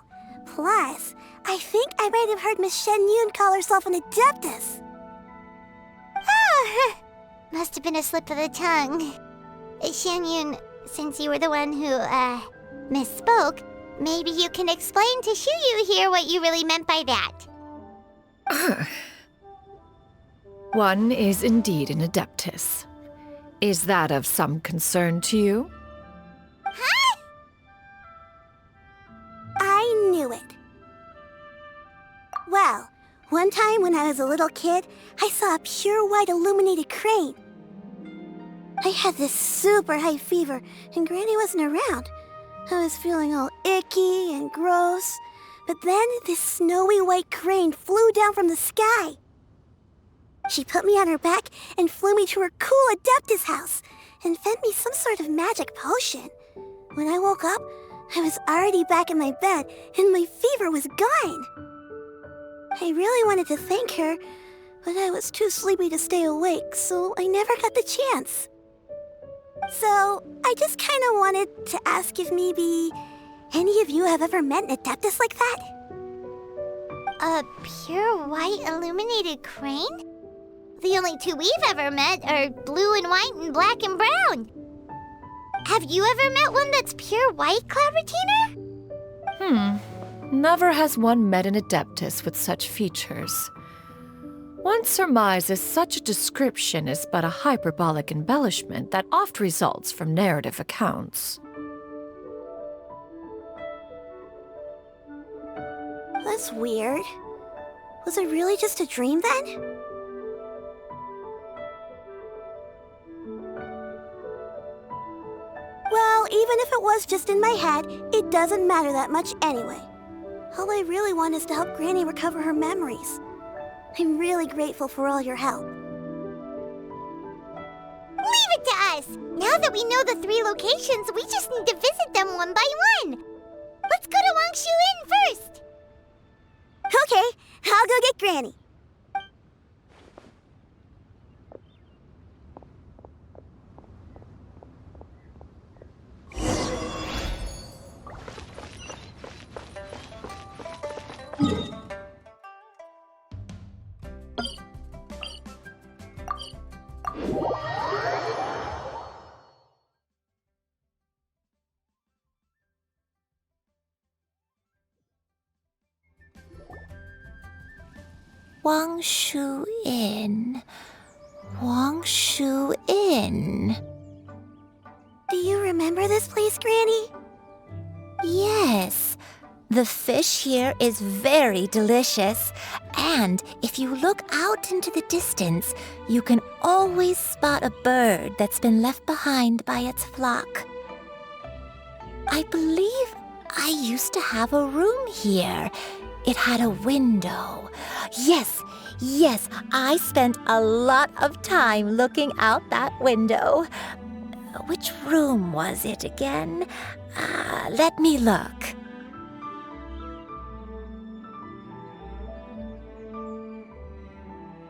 Plus, I think I might have heard Miss Xianyun call herself an adeptus. Oh, must have been a slip of the tongue. Xianyun, since you were the one who, misspoke, maybe you can explain to Xianyun here what you really meant by that. One is indeed an adeptus. Is that of some concern to you? Huh? I knew it. Well, one time when I was a little kid, I saw a pure white illuminated crane. I had this super high fever, and Granny wasn't around. I was feeling all icky and gross. But then this snowy white crane flew down from the sky. She put me on her back and flew me to her cool adeptus house and fed me some sort of magic potion. When I woke up, I was already back in my bed and my fever was gone. I really wanted to thank her, but I was too sleepy to stay awake, so I never got the chance. So, I just kind of wanted to ask if maybe any of you have ever met an adeptus like that? A pure white illuminated crane? The only two we've ever met are blue and white and black and brown. Have you ever met one that's pure white, Cloud Retainer? Never has one met an adeptus with such features. One surmises such a description is but a hyperbolic embellishment that oft results from narrative accounts. That's weird. Was it really just a dream then? Well, even if it was just in my head, it doesn't matter that much anyway. All I really want is to help Granny recover her memories. I'm really grateful for all your help. Leave it to us! Now that we know the 3 locations, we just need to visit them one by one. Let's go to Wangshu Inn first! Okay, I'll go get Granny. Wangshu Inn. Wangshu Inn. Do you remember this place, Granny? Yes. The fish here is very delicious, and if you look out into the distance, you can always spot a bird that's been left behind by its flock. I believe I used to have a room here. It had a window. Yes, I spent a lot of time looking out that window. Which room was it again? Let me look.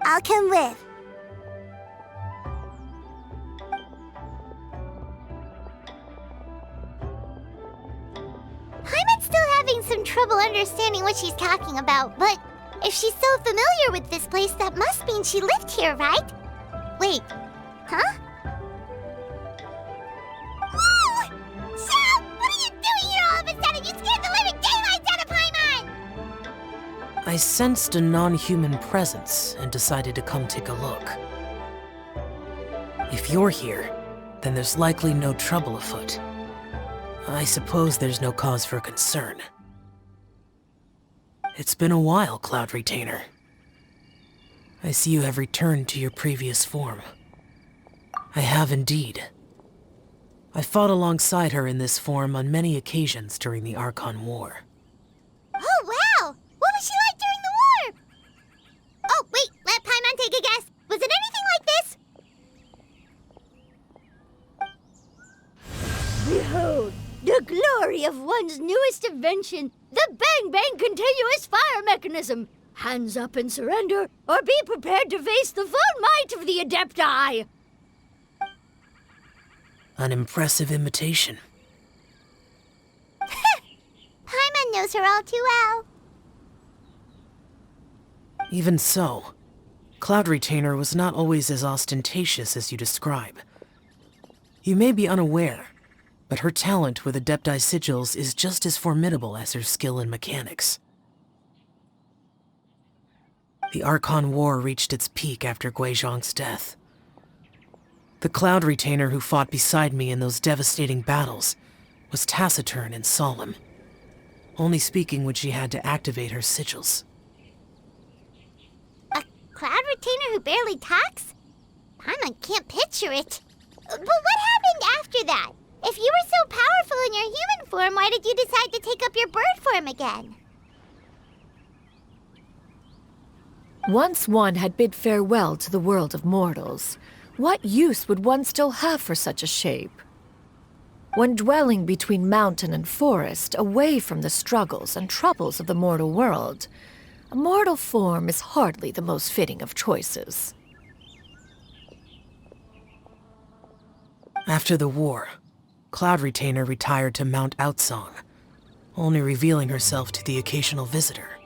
I'll come with. Paimon's still having some trouble understanding what she's talking about, but if she's so familiar with this place, that must mean she lived here, right? Wait, huh? Whoa! Shell, what are you doing here all of a sudden? You scared the living daylights out of Paimon! I sensed a non-human presence and decided to come take a look. If you're here, then there's likely no trouble afoot. I suppose there's no cause for concern. It's been a while, Cloud Retainer. I see you have returned to your previous form. I have indeed. I fought alongside her in this form on many occasions during the Archon War. Oh, wow! What was she like during the war? Oh, wait, let Paimon take a guess. Was it anything like this? Behold, the glory of one's newest invention, the Bang Bang Continuous Fire Mechanism. Hands up and surrender, or be prepared to face the full might of the adepti. An impressive imitation. Paimon knows her all too well. Even so, Cloud Retainer was not always as ostentatious as you describe. You may be unaware, but her talent with adepti sigils is just as formidable as her skill in mechanics. The Archon War reached its peak after Guizhong's death. The Cloud Retainer who fought beside me in those devastating battles was taciturn and solemn, only speaking when she had to activate her sigils. A Cloud Retainer who barely talks? Paimon can't picture it. But what happened after that? If you were so powerful in your human form, why did you decide to take up your bird form again? Once one had bid farewell to the world of mortals, what use would one still have for such a shape? When dwelling between mountain and forest, away from the struggles and troubles of the mortal world, a mortal form is hardly the most fitting of choices. After the war, Cloud Retainer retired to Mount Outsong, only revealing herself to the occasional visitor,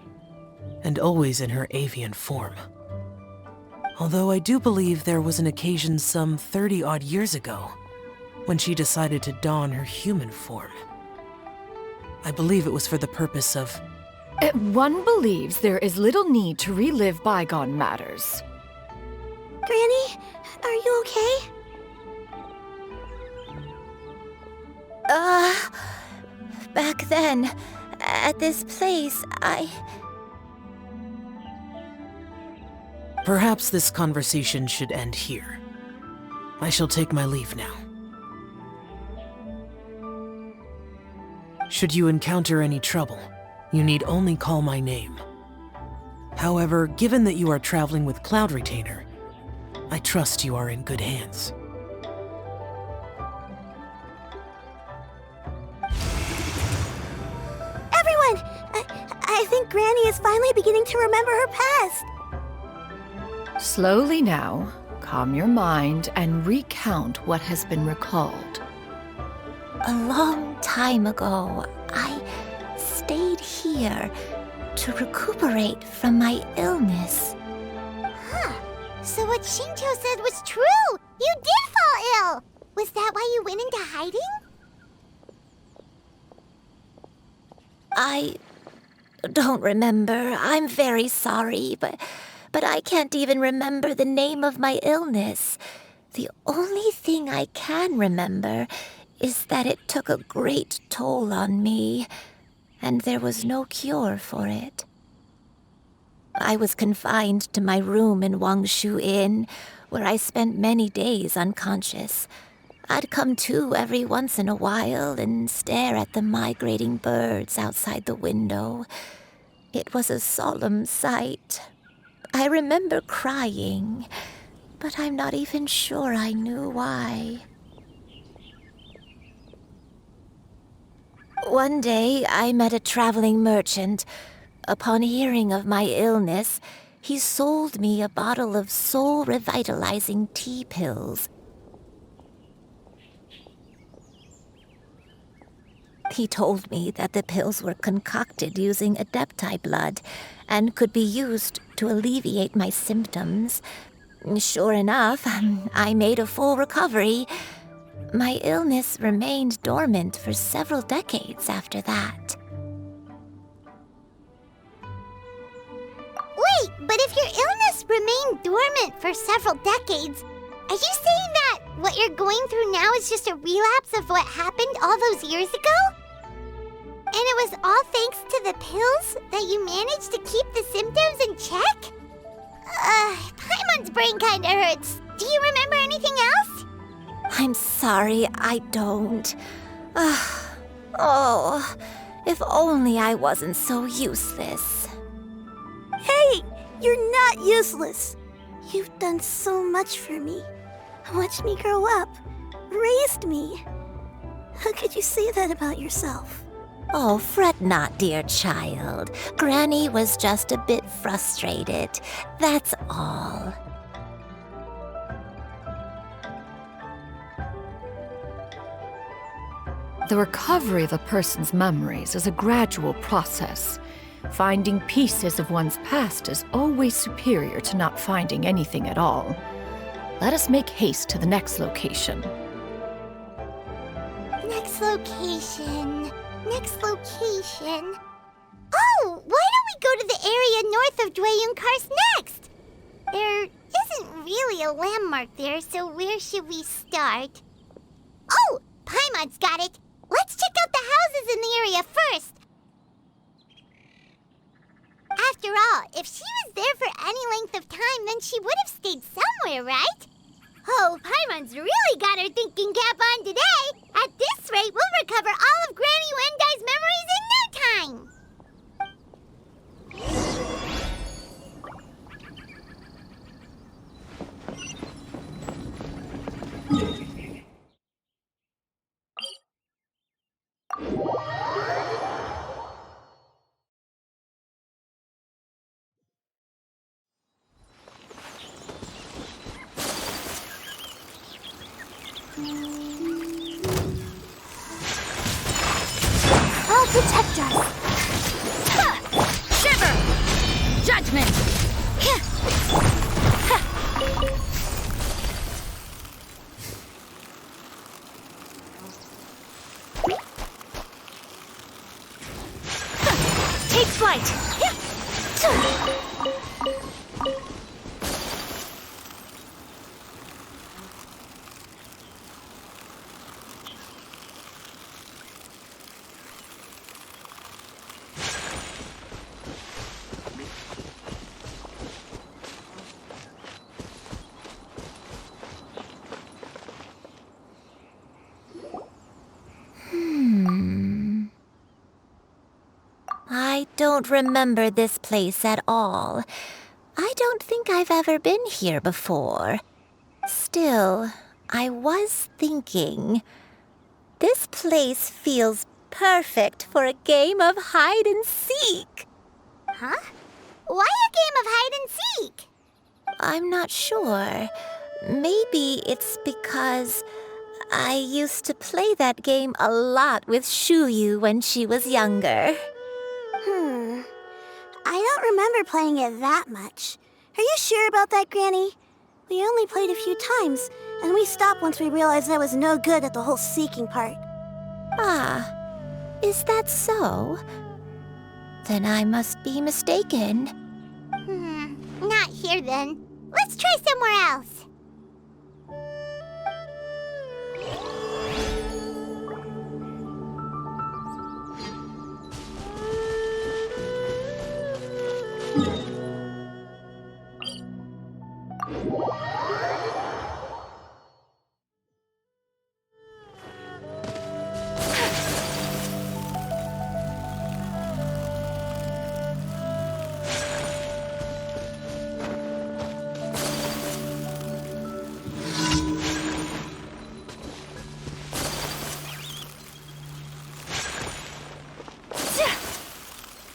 and always in her avian form. Although I do believe there was an occasion some 30-odd years ago when she decided to don her human form. I believe it was for the purpose of... One believes there is little need to relive bygone matters. Granny, are you okay? Back then, at this place, Perhaps this conversation should end here. I shall take my leave now. Should you encounter any trouble, you need only call my name. However, given that you are traveling with Cloud Retainer, I trust you are in good hands. Everyone! I think Granny is finally beginning to remember her past. Slowly now, calm your mind and recount what has been recalled. A long time ago, I stayed here to recuperate from my illness. Huh. So what Shinjo said was true! You did fall ill! Was that why you went into hiding? I don't remember. I'm very sorry, but I can't even remember the name of my illness. The only thing I can remember is that it took a great toll on me, and there was no cure for it. I was confined to my room in Wangshu Inn, where I spent many days unconscious. I'd come to every once in a while and stare at the migrating birds outside the window. It was a solemn sight. I remember crying, but I'm not even sure I knew why. One day, I met a traveling merchant. Upon hearing of my illness, he sold me a bottle of soul-revitalizing tea pills. He told me that the pills were concocted using adepti blood and could be used to alleviate my symptoms. Sure enough, I made a full recovery. My illness remained dormant for several decades after that. Wait, but if your illness remained dormant for several decades, are you saying that what you're going through now is just a relapse of what happened all those years ago? And it was all thanks to the pills that you managed to keep the symptoms in check? Paimon's brain kinda hurts. Do you remember anything else? I'm sorry, I don't. Oh, if only I wasn't so useless. Hey, you're not useless. You've done so much for me. Watched me grow up. Raised me. How could you say that about yourself? Oh, fret not, dear child. Granny was just a bit frustrated. That's all. The recovery of a person's memories is a gradual process. Finding pieces of one's past is always superior to not finding anything at all. Let us make haste to the next location. Next location. Next location. Oh, why don't we go to the area north of Dwayun Karst next? There isn't really a landmark there, so where should we start? Oh, Paimon's got it. Let's check out the houses in the area first. After all, if she was there for any length of time, then she would have stayed somewhere, right? Oh, Paimon's really got her thinking cap on today. At this rate, we'll recover all of Granny Wendai's memories in no time. I'll protect us. Shiver! Judgment! Take flight! I don't remember this place at all. I don't think I've ever been here before. Still, I was thinking, this place feels perfect for a game of hide and seek. Huh? Why a game of hide and seek? I'm not sure. Maybe it's because I used to play that game a lot with Shuyu when she was younger. I don't remember playing it that much. Are you sure about that, Granny? We only played a few times, and we stopped once we realized I was no good at the whole seeking part. Ah, is that so? Then I must be mistaken. Not here then. Let's try somewhere else.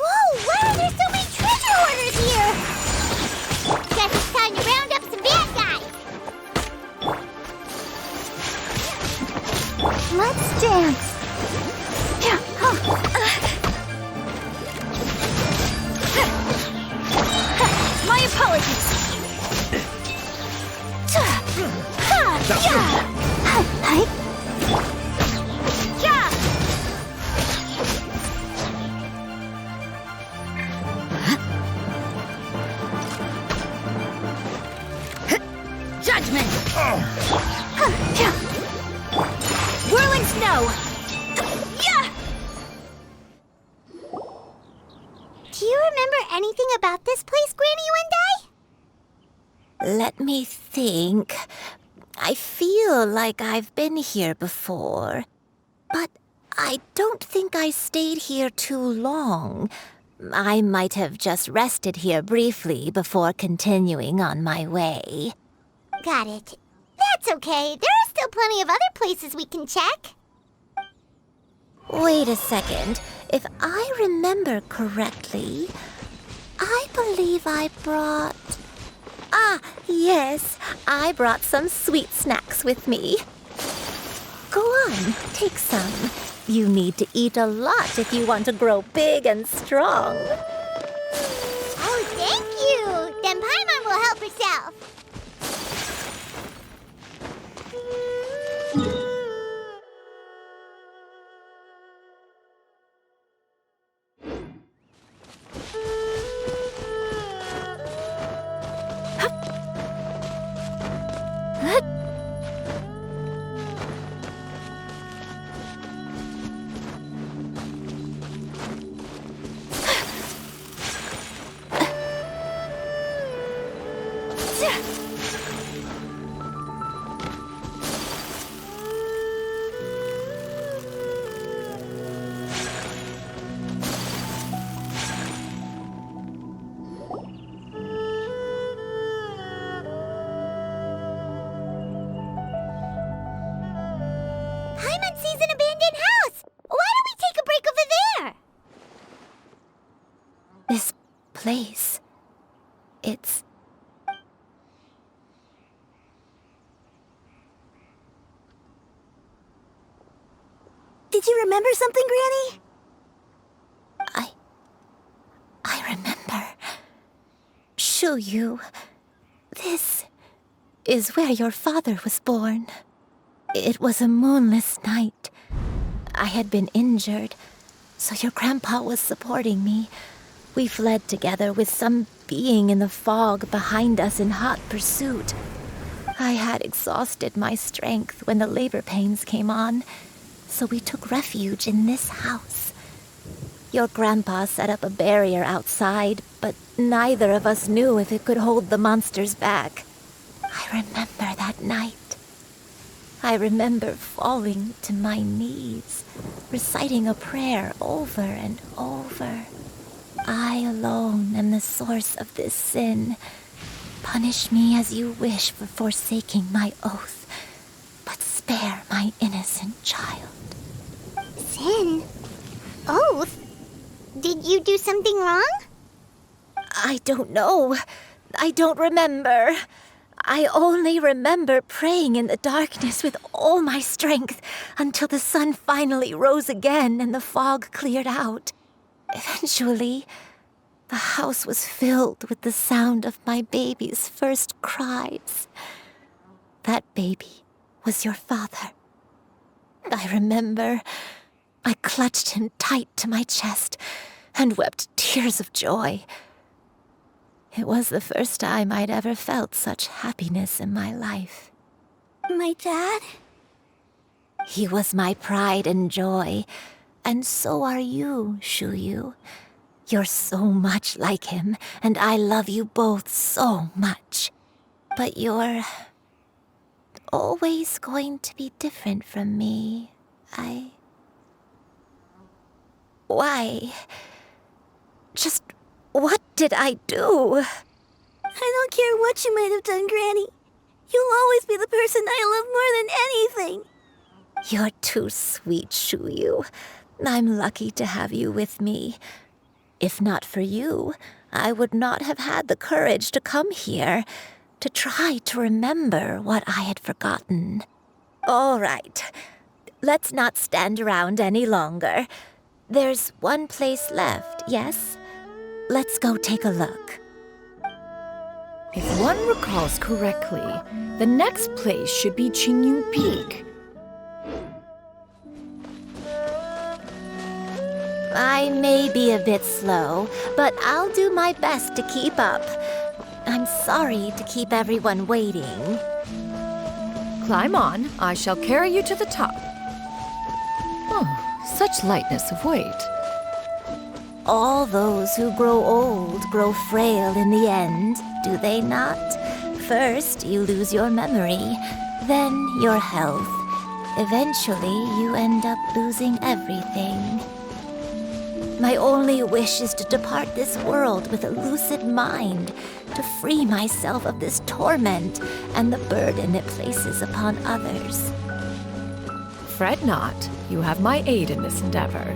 Whoa, why are there so many treasure hoarders here? Guess it's time to round up some bad guys. Let's dance. My apologies. Judgment! Whirling snow! Do you remember anything about this place, Granny Wendai? Let me think. I feel like I've been here before, but I don't think I stayed here too long. I might have just rested here briefly before continuing on my way. Got it. That's okay. There are still plenty of other places we can check. Wait a second. If I remember correctly, I believe I brought... Ah, yes. I brought some sweet snacks with me. Go on, take some. You need to eat a lot if you want to grow big and strong. Oh, thank you. Then Paimon will help herself. Paimon sees an abandoned house. Why don't we take a break over there? This place, it's... Did you remember something, Granny? I remember. Shuyu, this is where your father was born. It was a moonless night. I had been injured, so your grandpa was supporting me. We fled together with some being in the fog behind us in hot pursuit. I had exhausted my strength when the labor pains came on, so we took refuge in this house. Your grandpa set up a barrier outside, but neither of us knew if it could hold the monsters back. I remember that night. I remember falling to my knees, reciting a prayer over and over. I alone am the source of this sin. Punish me as you wish for forsaking my oath, but spare my innocent child. Sin? Oath? Did you do something wrong? I don't know. I don't remember. I only remember praying in the darkness with all my strength until the sun finally rose again and the fog cleared out. Eventually, the house was filled with the sound of my baby's first cries. That baby was your father. I remember I clutched him tight to my chest and wept tears of joy. It was the first time I'd ever felt such happiness in my life. My dad? He was my pride and joy, and so are you, Shuyu. You're so much like him, and I love you both so much. But you're always going to be different from me. Why? Just what did I do? I don't care what you might have done, Granny. You'll always be the person I love more than anything. You're too sweet, Shuyu. I'm lucky to have you with me. If not for you, I would not have had the courage to come here, to try to remember what I had forgotten. All right, let's not stand around any longer. There's one place left, yes? Let's go take a look. If one recalls correctly, the next place should be Xianyun Peak. I may be a bit slow, but I'll do my best to keep up. I'm sorry to keep everyone waiting. Climb on, I shall carry you to the top. Oh, such lightness of weight. All those who grow old grow frail in the end, do they not? First, you lose your memory, then your health. Eventually, you end up losing everything. My only wish is to depart this world with a lucid mind, to free myself of this torment and the burden it places upon others. Fret not, you have my aid in this endeavor.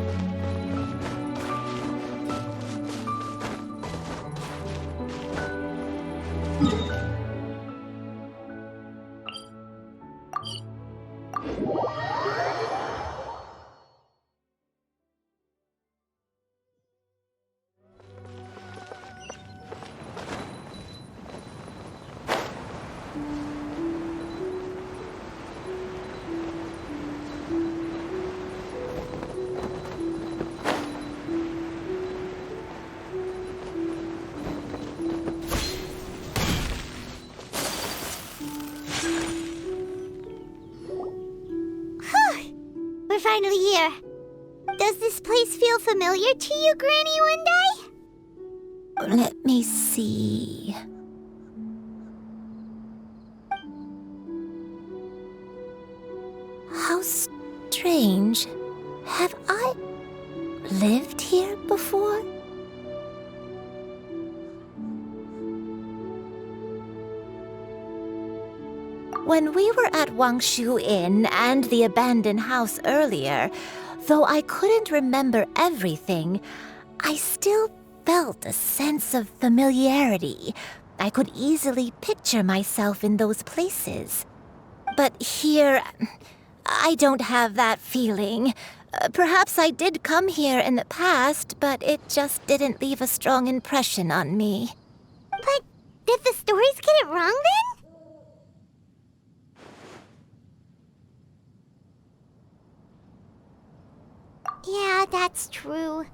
We're finally here. Does this place feel familiar to you, Granny Wendai? Let me see. How strange. Have I lived here before? When we were at Wangshu Inn and the abandoned house earlier, though I couldn't remember everything, I still felt a sense of familiarity. I could easily picture myself in those places. But here, I don't have that feeling. Perhaps I did come here in the past, but it just didn't leave a strong impression on me. But did the stories get it wrong then? Yeah, that's true.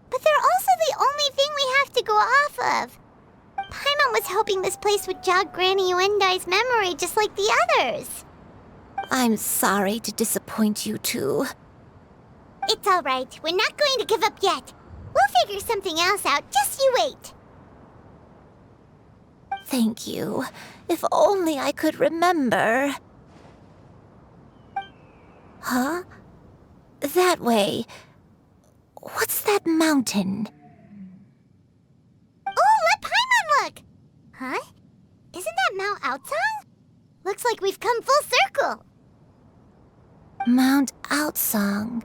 But they're also the only thing we have to go off of. Paimon was hoping this place would jog Granny Wendai's memory just like the others. I'm sorry to disappoint you two. It's all right. We're not going to give up yet. We'll figure something else out. Just you wait. Thank you. If only I could remember. Huh? That way. What's that mountain? Oh, let Paimon look! Huh? Isn't that Mount Outsong? Looks like we've come full circle. Mount Outsong.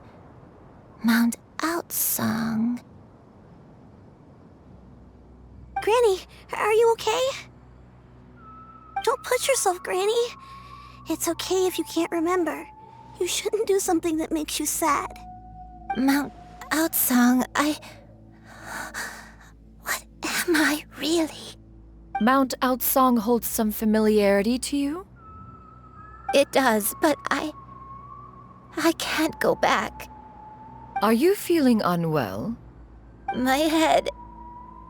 Mount Outsong. Granny, are you okay? Don't push yourself, Granny. It's okay if you can't remember. You shouldn't do something that makes you sad. Mount Outsong, What am I really? Mount Outsong holds some familiarity to you? It does, but I can't go back. Are you feeling unwell? My head,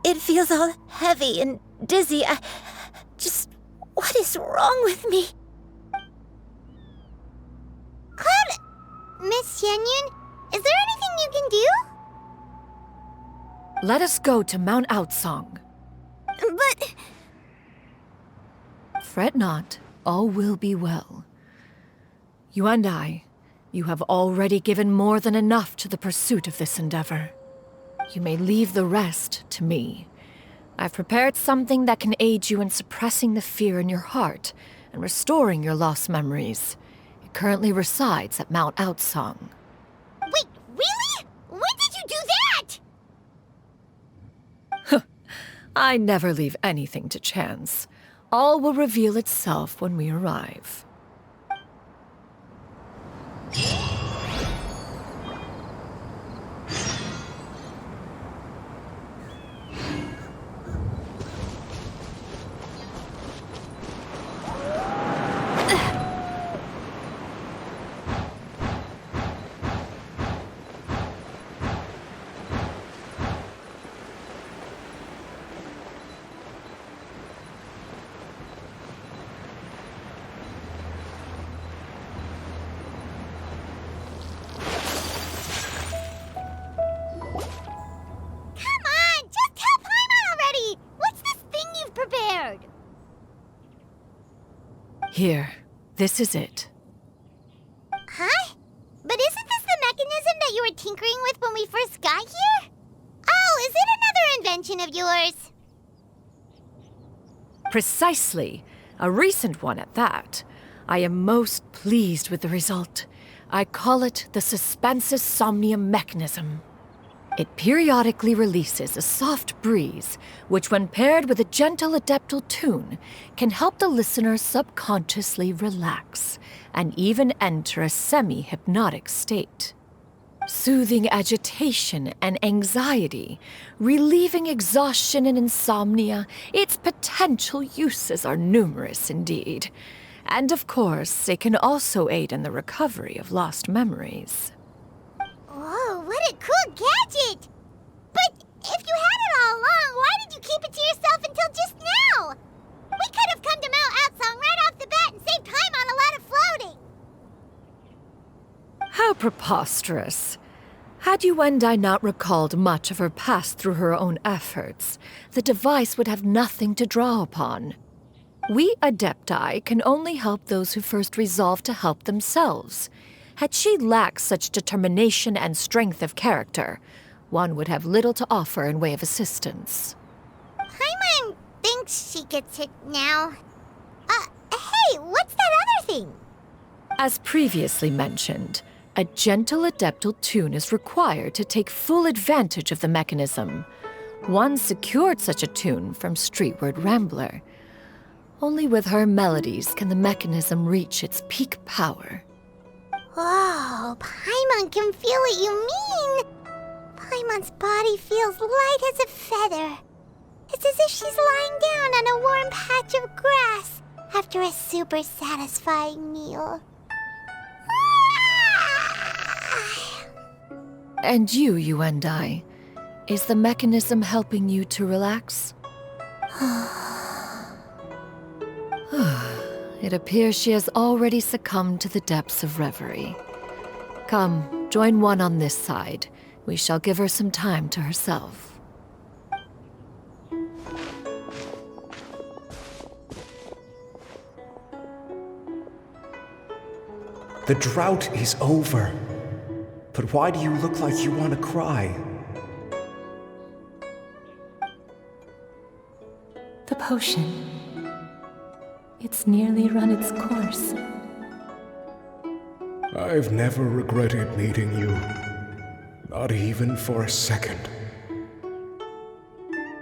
it feels all heavy and dizzy. What is wrong with me? Cloud, Miss Xianyun, is there anything you can do? Let us go to Mount Outsong. But... Fret not, all will be well. You and I, you have already given more than enough to the pursuit of this endeavor. You may leave the rest to me. I've prepared something that can aid you in suppressing the fear in your heart and restoring your lost memories. It currently resides at Mount Outsong. Wait, really? When did you do that? I never leave anything to chance. All will reveal itself when we arrive. Here, this is it. Huh? But isn't this the mechanism that you were tinkering with when we first got here? Oh, is it another invention of yours? Precisely. A recent one at that. I am most pleased with the result. I call it the Suspensus Somnium mechanism. It periodically releases a soft breeze, which when paired with a gentle adeptal tune, can help the listener subconsciously relax and even enter a semi-hypnotic state. Soothing agitation and anxiety, relieving exhaustion and insomnia, its potential uses are numerous indeed. And of course, it can also aid in the recovery of lost memories. Whoa, what a cool gadget! But if you had it all along, why did you keep it to yourself until just now? We could have come to Mount Outsong right off the bat and saved time on a lot of floating. How preposterous. Had you and I not recalled much of her past through her own efforts, the device would have nothing to draw upon. We adepti can only help those who first resolve to help themselves. Had she lacked such determination and strength of character, one would have little to offer in way of assistance. Paimon thinks she gets it now. Hey, what's that other thing? As previously mentioned, a gentle adeptal tune is required to take full advantage of the mechanism. One secured such a tune from Streetward Rambler. Only with her melodies can the mechanism reach its peak power. Whoa, Paimon can feel what you mean. Paimon's body feels light as a feather. It's as if she's lying down on a warm patch of grass after a super satisfying meal. And you and I, is the mechanism helping you to relax? It appears she has already succumbed to the depths of reverie. Come, join one on this side. We shall give her some time to herself. The drought is over. But why do you look like you want to cry? The potion. It's nearly run its course. I've never regretted meeting you. Not even for a second.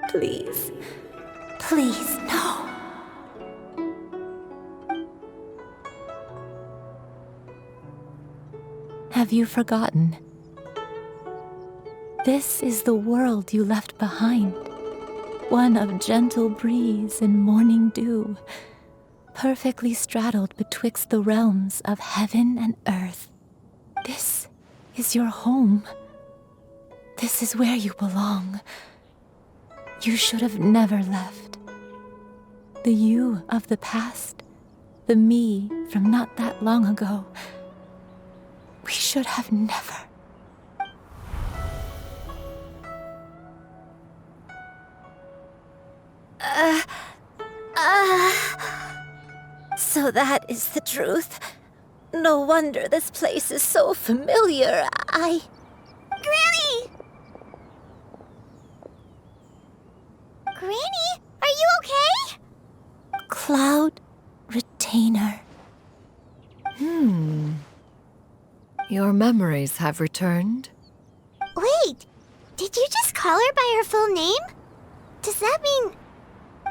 Please. Please, no. Have you forgotten? This is the world you left behind. One of gentle breeze and morning dew, perfectly straddled betwixt the realms of heaven and earth. This is your home. This is where you belong. You should have never left. The you of the past, the me from not that long ago, we should have never. So that is the truth. No wonder this place is so familiar. Granny! Granny, are you okay? Cloud Retainer. Your memories have returned? Wait, did you just call her by her full name? Does that mean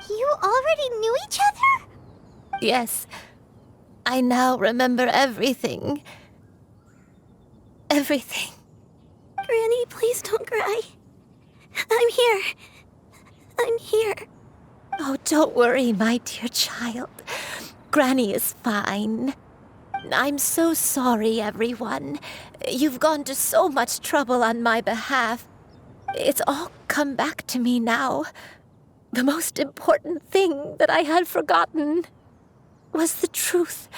you already knew each other? Yes. I now remember everything. Everything. Granny, please don't cry. I'm here. I'm here. Oh, don't worry, my dear child. Granny is fine. I'm so sorry, everyone. You've gone to so much trouble on my behalf. It's all come back to me now. The most important thing that I had forgotten was the truth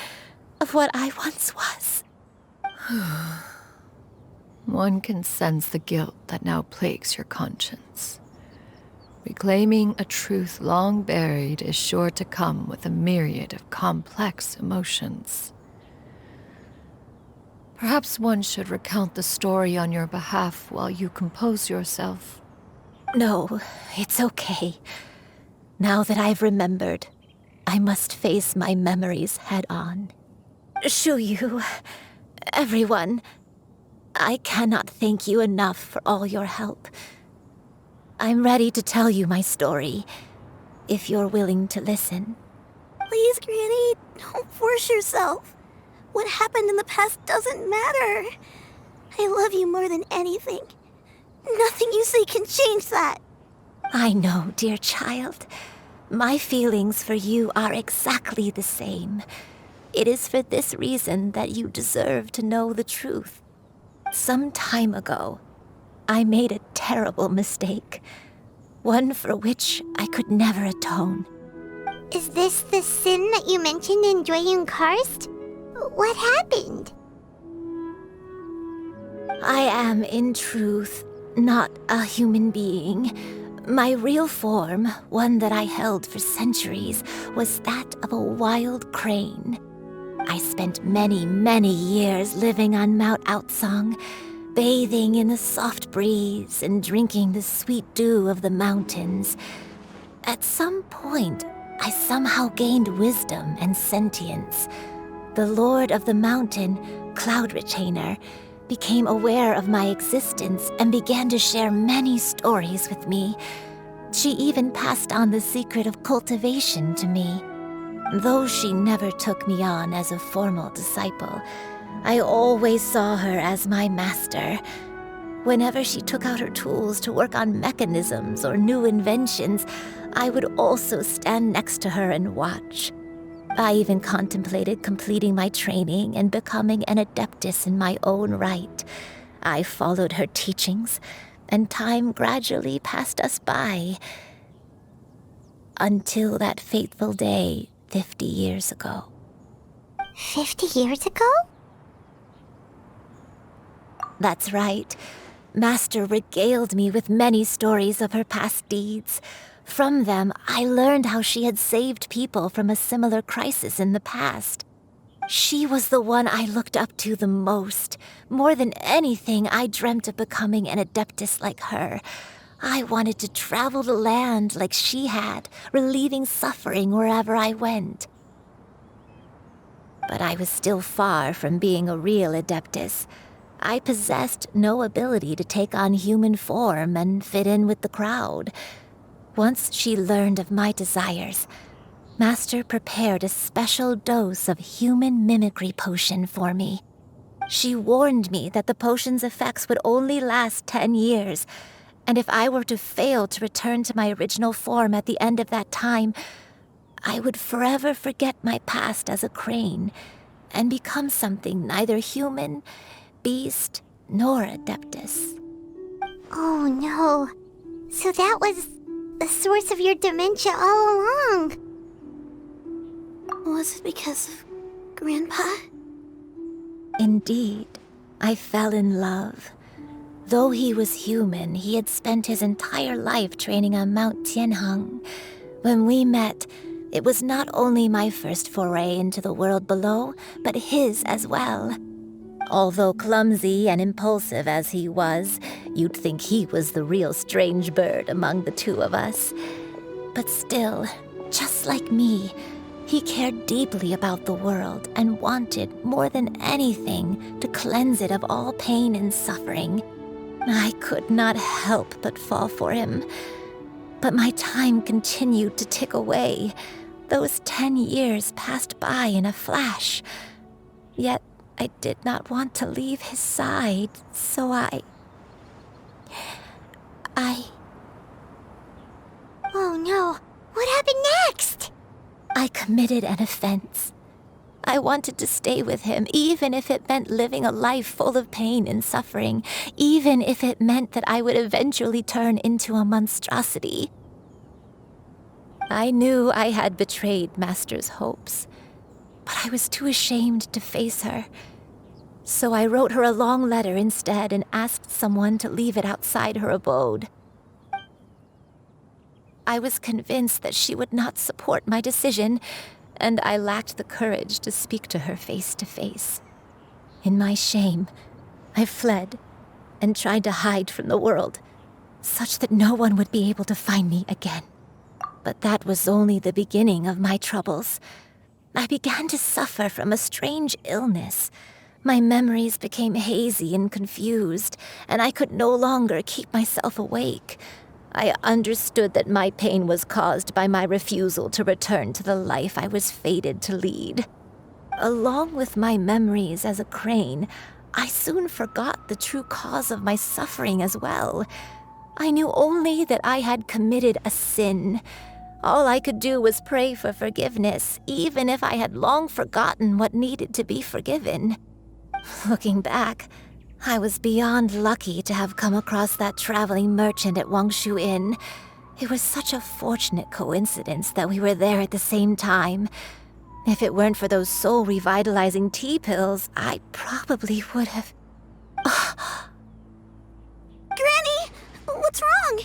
of what I once was. One can sense the guilt that now plagues your conscience. Reclaiming a truth long buried is sure to come with a myriad of complex emotions. Perhaps one should recount the story on your behalf while you compose yourself. No, it's okay. Now that I've remembered, I must face my memories head on. Shuyu, everyone, I cannot thank you enough for all your help. I'm ready to tell you my story, if you're willing to listen. Please, Granny, don't force yourself. What happened in the past doesn't matter. I love you more than anything. Nothing you say can change that. I know, dear child. My feelings for you are exactly the same. It is for this reason that you deserve to know the truth. Some time ago, I made a terrible mistake. One for which I could never atone. Is this the sin that you mentioned in Jueyun Karst? What happened? I am, in truth, not a human being. My real form, one that I held for centuries, was that of a wild crane. I spent many, many years living on Mount Outsong, bathing in the soft breeze and drinking the sweet dew of the mountains. At some point, I somehow gained wisdom and sentience. The Lord of the Mountain, Cloud Retainer, became aware of my existence and began to share many stories with me. She even passed on the secret of cultivation to me. Though she never took me on as a formal disciple, I always saw her as my master. Whenever she took out her tools to work on mechanisms or new inventions, I would also stand next to her and watch. I even contemplated completing my training and becoming an adeptus in my own right. I followed her teachings, and time gradually passed us by. Until that fateful day 50 years ago. 50 years ago? That's right. Master regaled me with many stories of her past deeds. From them, I learned how she had saved people from a similar crisis in the past. She was the one I looked up to the most. More than anything, I dreamt of becoming an adeptus like her. I wanted to travel the land like she had, relieving suffering wherever I went. But I was still far from being a real adeptus. I possessed no ability to take on human form and fit in with the crowd. Once she learned of my desires, Master prepared a special dose of human mimicry potion for me. She warned me that the potion's effects would only last 10 years, and if I were to fail to return to my original form at the end of that time, I would forever forget my past as a crane and become something neither human, beast, nor adeptus. Oh no. So that was the source of your dementia all along. Was it because of Grandpa? Indeed, I fell in love. Though he was human, he had spent his entire life training on Mount Tianheng. When we met, it was not only my first foray into the world below, but his as well. Although clumsy and impulsive as he was, you'd think he was the real strange bird among the two of us. But still, just like me, he cared deeply about the world and wanted, more than anything, to cleanse it of all pain and suffering. I could not help but fall for him. But my time continued to tick away. Those 10 years passed by in a flash. Yet I did not want to leave his side, so I... Oh no, what happened next? I committed an offense. I wanted to stay with him, even if it meant living a life full of pain and suffering, even if it meant that I would eventually turn into a monstrosity. I knew I had betrayed Master's hopes, but I was too ashamed to face her. So I wrote her a long letter instead and asked someone to leave it outside her abode. I was convinced that she would not support my decision, and I lacked the courage to speak to her face to face. In my shame, I fled and tried to hide from the world, such that no one would be able to find me again. But that was only the beginning of my troubles. I began to suffer from a strange illness. My memories became hazy and confused, and I could no longer keep myself awake. I understood that my pain was caused by my refusal to return to the life I was fated to lead. Along with my memories as a crane, I soon forgot the true cause of my suffering as well. I knew only that I had committed a sin. All I could do was pray for forgiveness, even if I had long forgotten what needed to be forgiven. Looking back, I was beyond lucky to have come across that traveling merchant at Wangshu Inn. It was such a fortunate coincidence that we were there at the same time. If it weren't for those soul-revitalizing tea pills, I probably would have... Granny! What's wrong?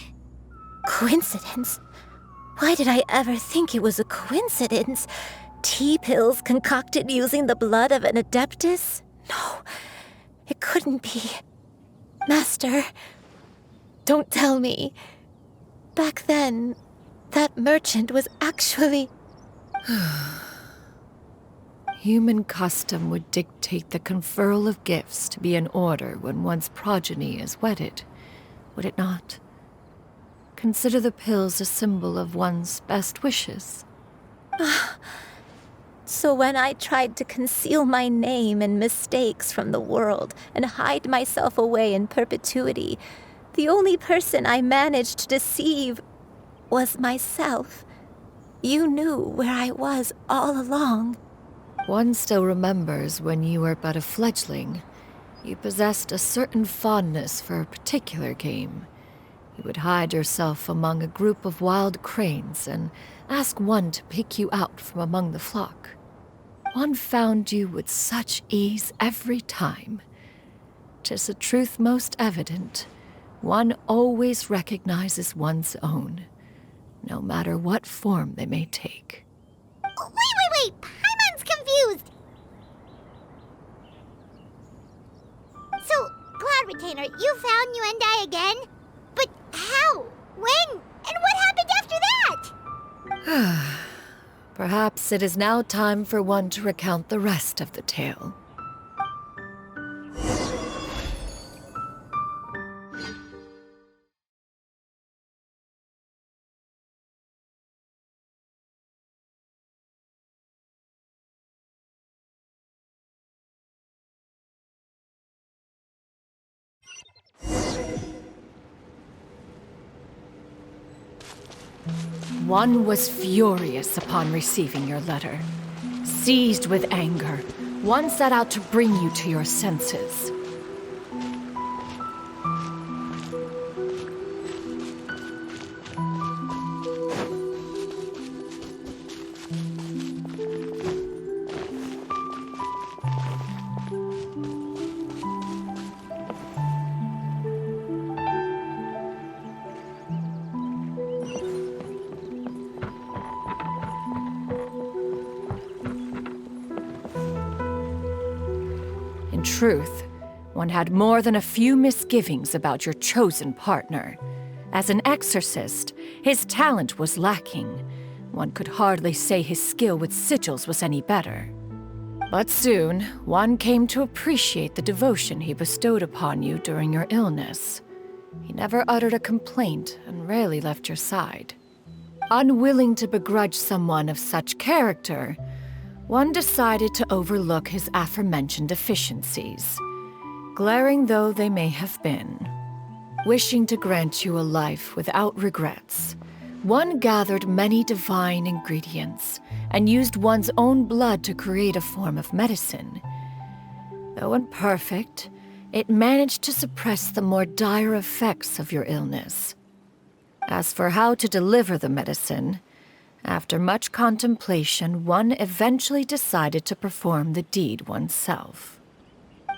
Coincidence? Why did I ever think it was a coincidence? Tea pills concocted using the blood of an adeptus? No, it couldn't be. Master, don't tell me. Back then, that merchant was actually... Human custom would dictate the conferral of gifts to be in order when one's progeny is wedded, would it not? Consider the pills a symbol of one's best wishes. So when I tried to conceal my name and mistakes from the world and hide myself away in perpetuity, the only person I managed to deceive was myself. You knew where I was all along. One still remembers when you were but a fledgling. You possessed a certain fondness for a particular game. You would hide yourself among a group of wild cranes and ask one to pick you out from among the flock. One found you with such ease every time. 'Tis a truth most evident. One always recognizes one's own, no matter what form they may take. Wait! Paimon's confused! So, Cloud Retainer, you found Yuendai again? But how? When? And what happened after that? Perhaps it is now time for one to recount the rest of the tale. One was furious upon receiving your letter. Seized with anger, one set out to bring you to your senses. truth, one had more than a few misgivings about your chosen partner. As an exorcist, his talent was lacking. One could hardly say his skill with sigils was any better. But soon, one came to appreciate the devotion he bestowed upon you during your illness. He never uttered a complaint and rarely left your side. Unwilling to begrudge someone of such character, one decided to overlook his aforementioned deficiencies, glaring though they may have been. Wishing to grant you a life without regrets, one gathered many divine ingredients and used one's own blood to create a form of medicine. Though imperfect, it managed to suppress the more dire effects of your illness. As for how to deliver the medicine, after much contemplation, one eventually decided to perform the deed oneself.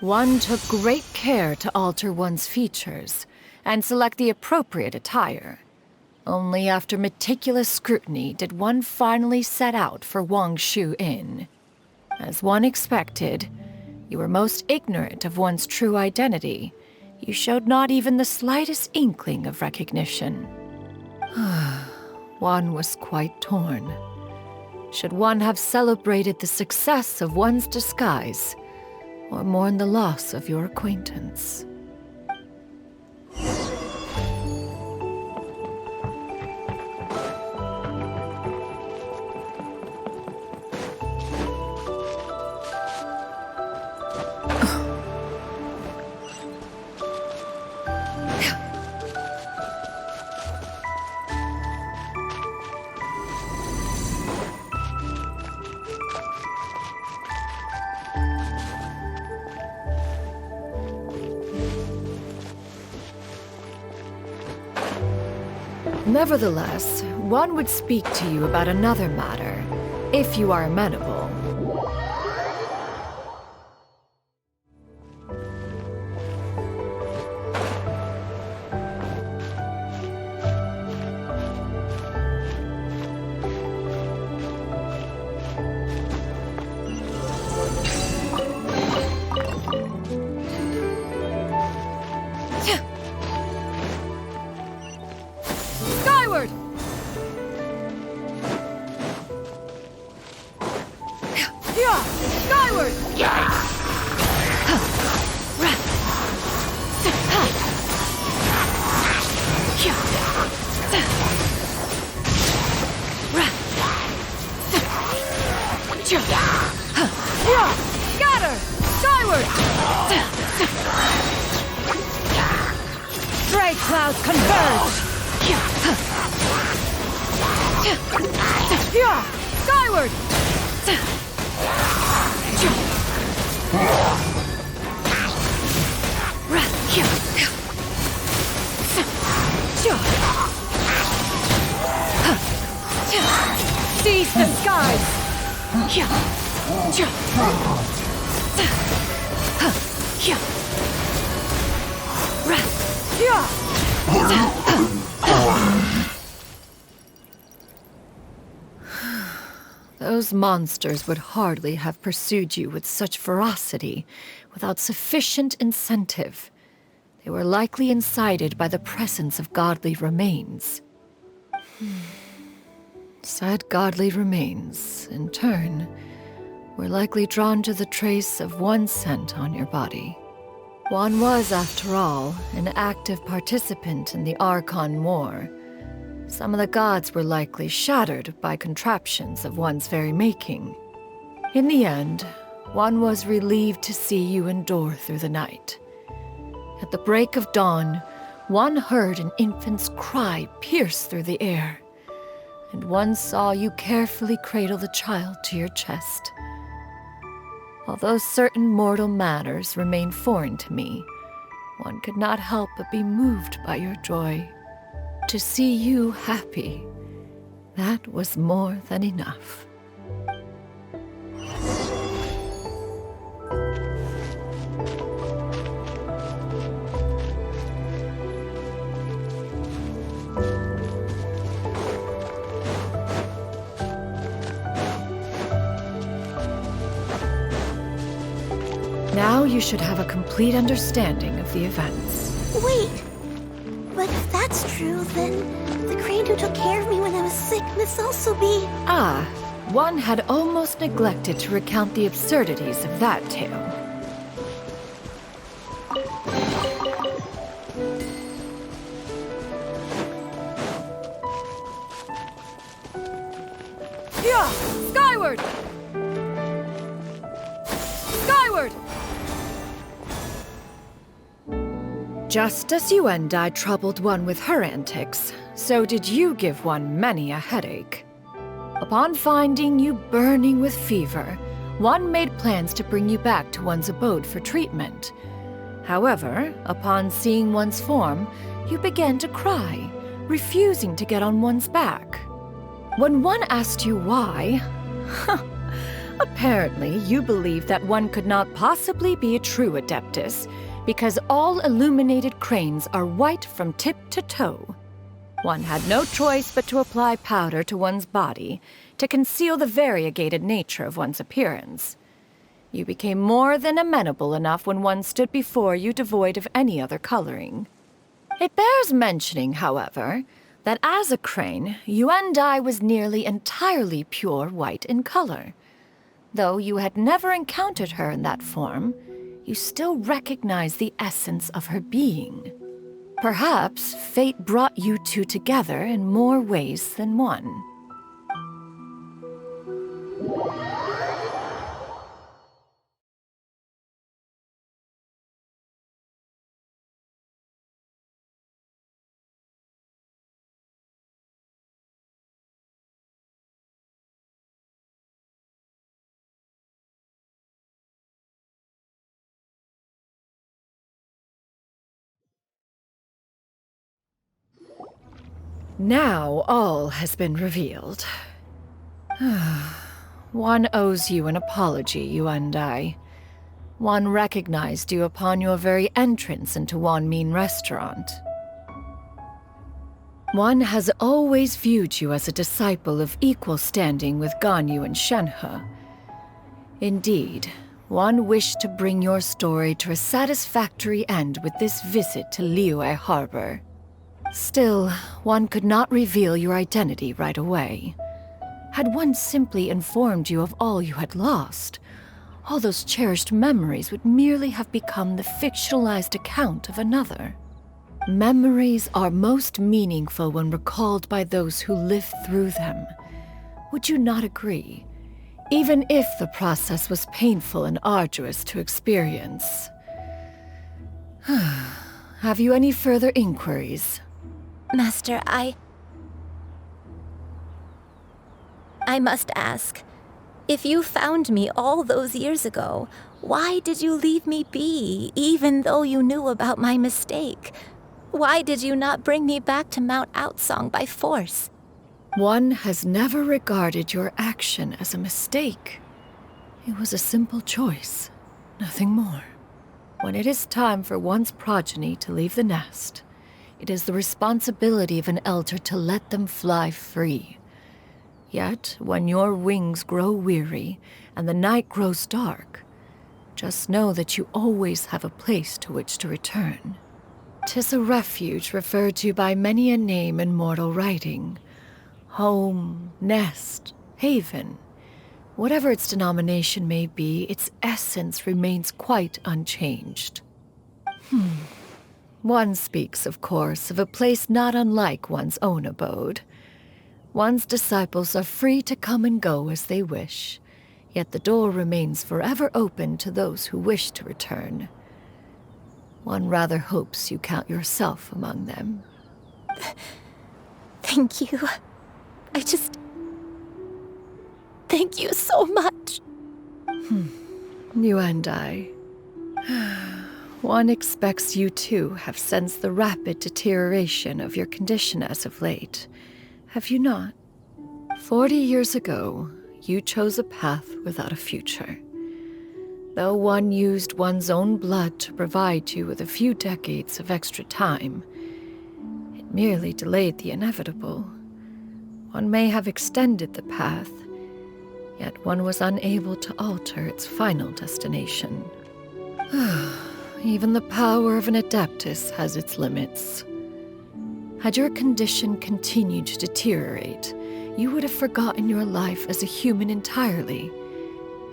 One took great care to alter one's features and select the appropriate attire. Only after meticulous scrutiny did one finally set out for Wangshu Inn. As one expected, you were most ignorant of one's true identity. You showed not even the slightest inkling of recognition. One was quite torn. Should one have celebrated the success of one's disguise, or mourn the loss of your acquaintance? Nevertheless, one would speak to you about another matter, if you are amenable. Scatter! Skyward! Stray clouds converge! Skyward! Seize the skies! Those monsters would hardly have pursued you with such ferocity without sufficient incentive. They were likely incited by the presence of godly remains. Said godly remains, in turn, were likely drawn to the trace of one scent on your body. One was, after all, an active participant in the Archon War. Some of the gods were likely shattered by contraptions of one's very making. In the end, one was relieved to see you endure through the night. At the break of dawn, one heard an infant's cry pierce through the air, and one saw you carefully cradle the child to your chest. Although certain mortal matters remain foreign to me, one could not help but be moved by your joy. To see you happy, that was more than enough. Now you should have a complete understanding of the events. Wait! But if that's true, then the crane who took care of me when I was sick must also be... Ah, one had almost neglected to recount the absurdities of that tale. Yeah! Skyward! Skyward! Just as you and I troubled one with her antics, so did you give one many a headache. Upon finding you burning with fever, one made plans to bring you back to one's abode for treatment. However, upon seeing one's form, you began to cry, refusing to get on one's back. When one asked you why, apparently you believed that one could not possibly be a true adeptus, because all illuminated cranes are white from tip to toe. One had no choice but to apply powder to one's body to conceal the variegated nature of one's appearance. You became more than amenable enough when one stood before you devoid of any other coloring. It bears mentioning, however, that as a crane, Yuendai was nearly entirely pure white in color. Though you had never encountered her in that form, you still recognize the essence of her being. Perhaps fate brought you two together in more ways than one. Now all has been revealed. One owes you an apology, you and I. One recognized you upon your very entrance into Wanmin Restaurant. One has always viewed you as a disciple of equal standing with Ganyu and Shenhe. Indeed, one wished to bring your story to a satisfactory end with this visit to Liyue Harbor. Still, one could not reveal your identity right away. Had one simply informed you of all you had lost, all those cherished memories would merely have become the fictionalized account of another. Memories are most meaningful when recalled by those who lived through them. Would you not agree? Even if the process was painful and arduous to experience. Have you any further inquiries? Master, I must ask, if you found me all those years ago, why did you leave me be, even though you knew about my mistake? Why did you not bring me back to Mount Outsong by force? One has never regarded your action as a mistake. It was a simple choice, nothing more. When it is time for one's progeny to leave the nest, it is the responsibility of an elder to let them fly free. Yet, when your wings grow weary and the night grows dark, just know that you always have a place to which to return. 'Tis a refuge referred to by many a name in mortal writing. Home, nest, haven. Whatever its denomination may be, its essence remains quite unchanged. One speaks, of course, of a place not unlike one's own abode. One's disciples are free to come and go as they wish, yet the door remains forever open to those who wish to return. One rather hopes you count yourself among them. Thank you. Thank you so much. You and I. One expects you too have sensed the rapid deterioration of your condition as of late. Have you not? 40 years ago, you chose a path without a future. Though one used one's own blood to provide you with a few decades of extra time, it merely delayed the inevitable. One may have extended the path, yet one was unable to alter its final destination. Even the power of an adeptus has its limits. Had your condition continued to deteriorate, you would have forgotten your life as a human entirely.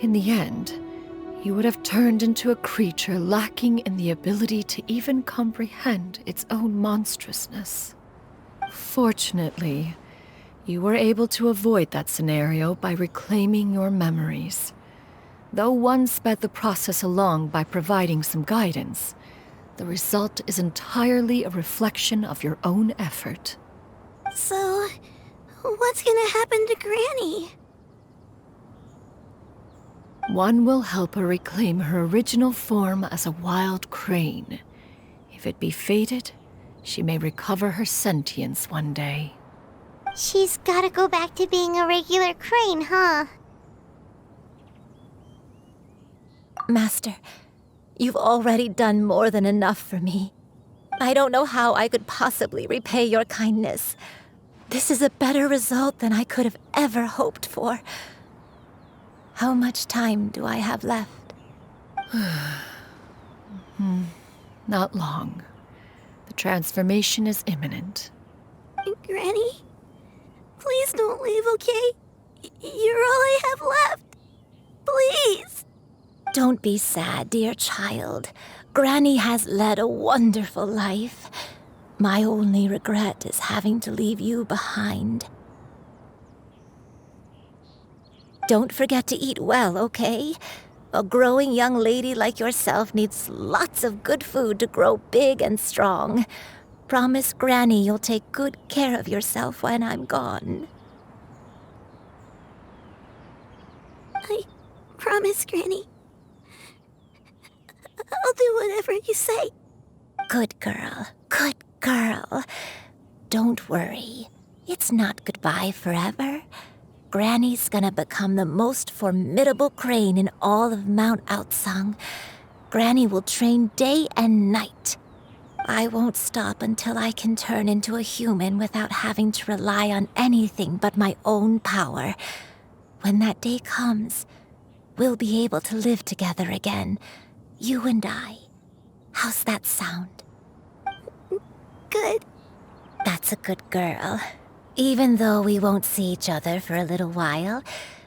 In the end, you would have turned into a creature lacking in the ability to even comprehend its own monstrousness. Fortunately, you were able to avoid that scenario by reclaiming your memories. Though one sped the process along by providing some guidance, the result is entirely a reflection of your own effort. So, what's gonna happen to Granny? One will help her reclaim her original form as a wild crane. If it be fated, she may recover her sentience one day. She's gotta go back to being a regular crane, huh? Master, you've already done more than enough for me. I don't know how I could possibly repay your kindness. This is a better result than I could have ever hoped for. How much time do I have left? Not long. The transformation is imminent. Granny? Please don't leave, okay? You're all I have left. Please! Don't be sad, dear child. Granny has led a wonderful life. My only regret is having to leave you behind. Don't forget to eat well, okay? A growing young lady like yourself needs lots of good food to grow big and strong. Promise Granny you'll take good care of yourself when I'm gone. I promise, Granny. I'll do whatever you say. Good girl, good girl. Don't worry. It's not goodbye forever. Granny's gonna become the most formidable crane in all of Mount Outsung. Granny will train day and night. I won't stop until I can turn into a human without having to rely on anything but my own power. When that day comes, we'll be able to live together again. You and I. How's that sound? Good. That's a good girl. Even though we won't see each other for a little while,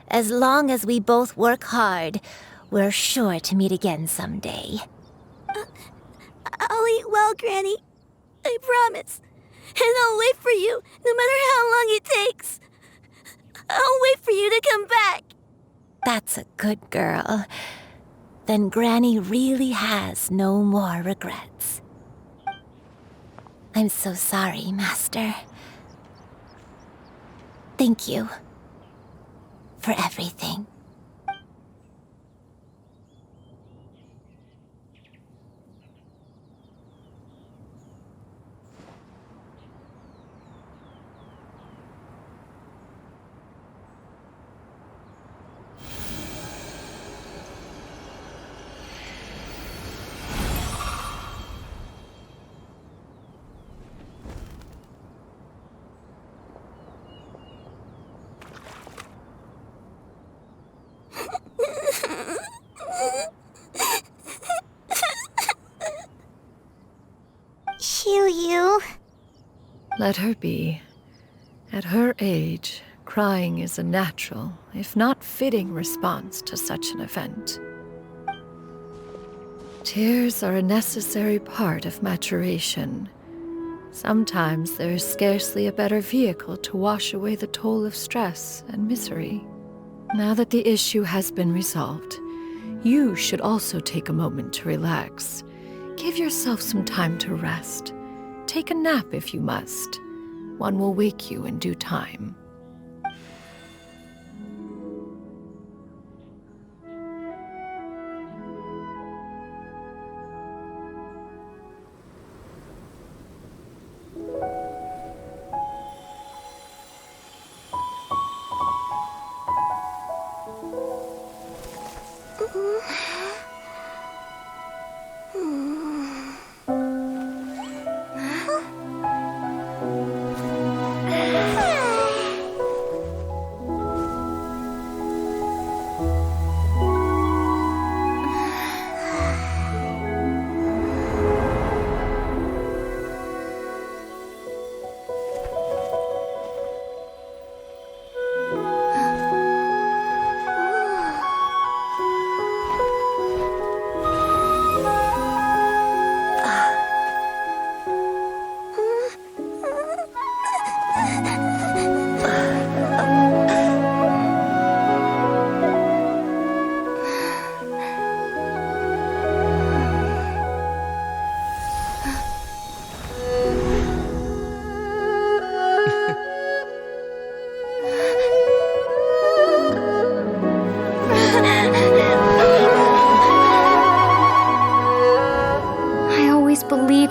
as long as we both work hard, we're sure to meet again someday. I'll eat well, Granny. I promise. And I'll wait for you, no matter how long it takes. I'll wait for you to come back. That's a good girl. Then Granny really has no more regrets. I'm so sorry, Master. Thank you for everything. Liyue. Let her be. At her age, crying is a natural, if not fitting, response to such an event. Tears are a necessary part of maturation. Sometimes there is scarcely a better vehicle to wash away the toll of stress and misery. Now that the issue has been resolved, you should also take a moment to relax. Give yourself some time to rest. Take a nap if you must. One will wake you in due time.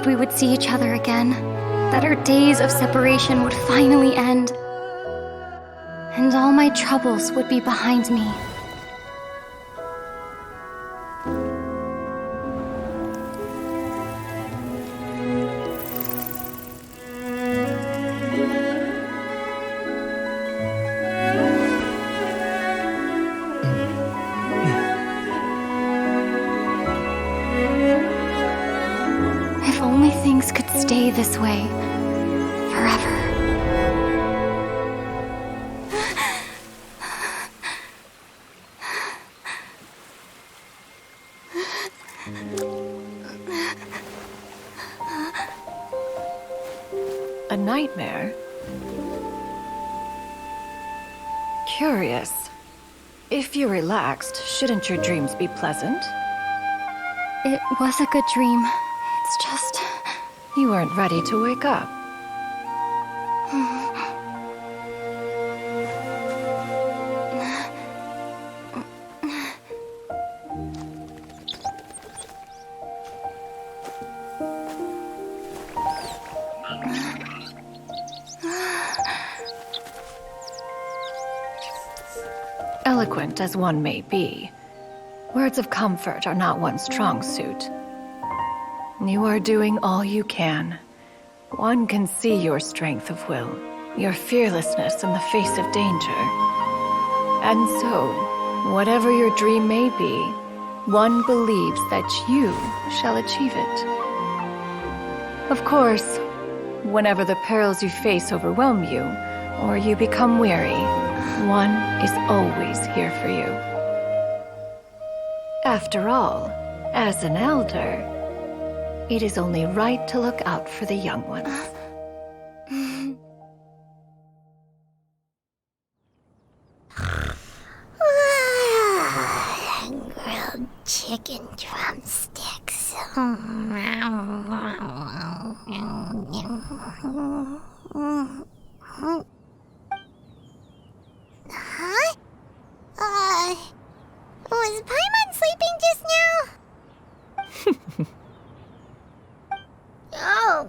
hoped we would see each other again, that our days of separation would finally end, and all my troubles would be behind me. If only things could stay this way forever. A nightmare? Curious. If you're relaxed, shouldn't your dreams be pleasant? It was a good dream. It's just... You weren't ready to wake up. Eloquent as one may be, words of comfort are not one's strong suit. You are doing all you can. One can see your strength of will, your fearlessness in the face of danger. And so, whatever your dream may be, one believes that you shall achieve it. Of course, whenever the perils you face overwhelm you, or you become weary, one is always here for you. After all, as an elder, it is only right to look out for the young ones. Grilled chicken drumsticks. Huh? Was Paimon sleeping just now? Oh,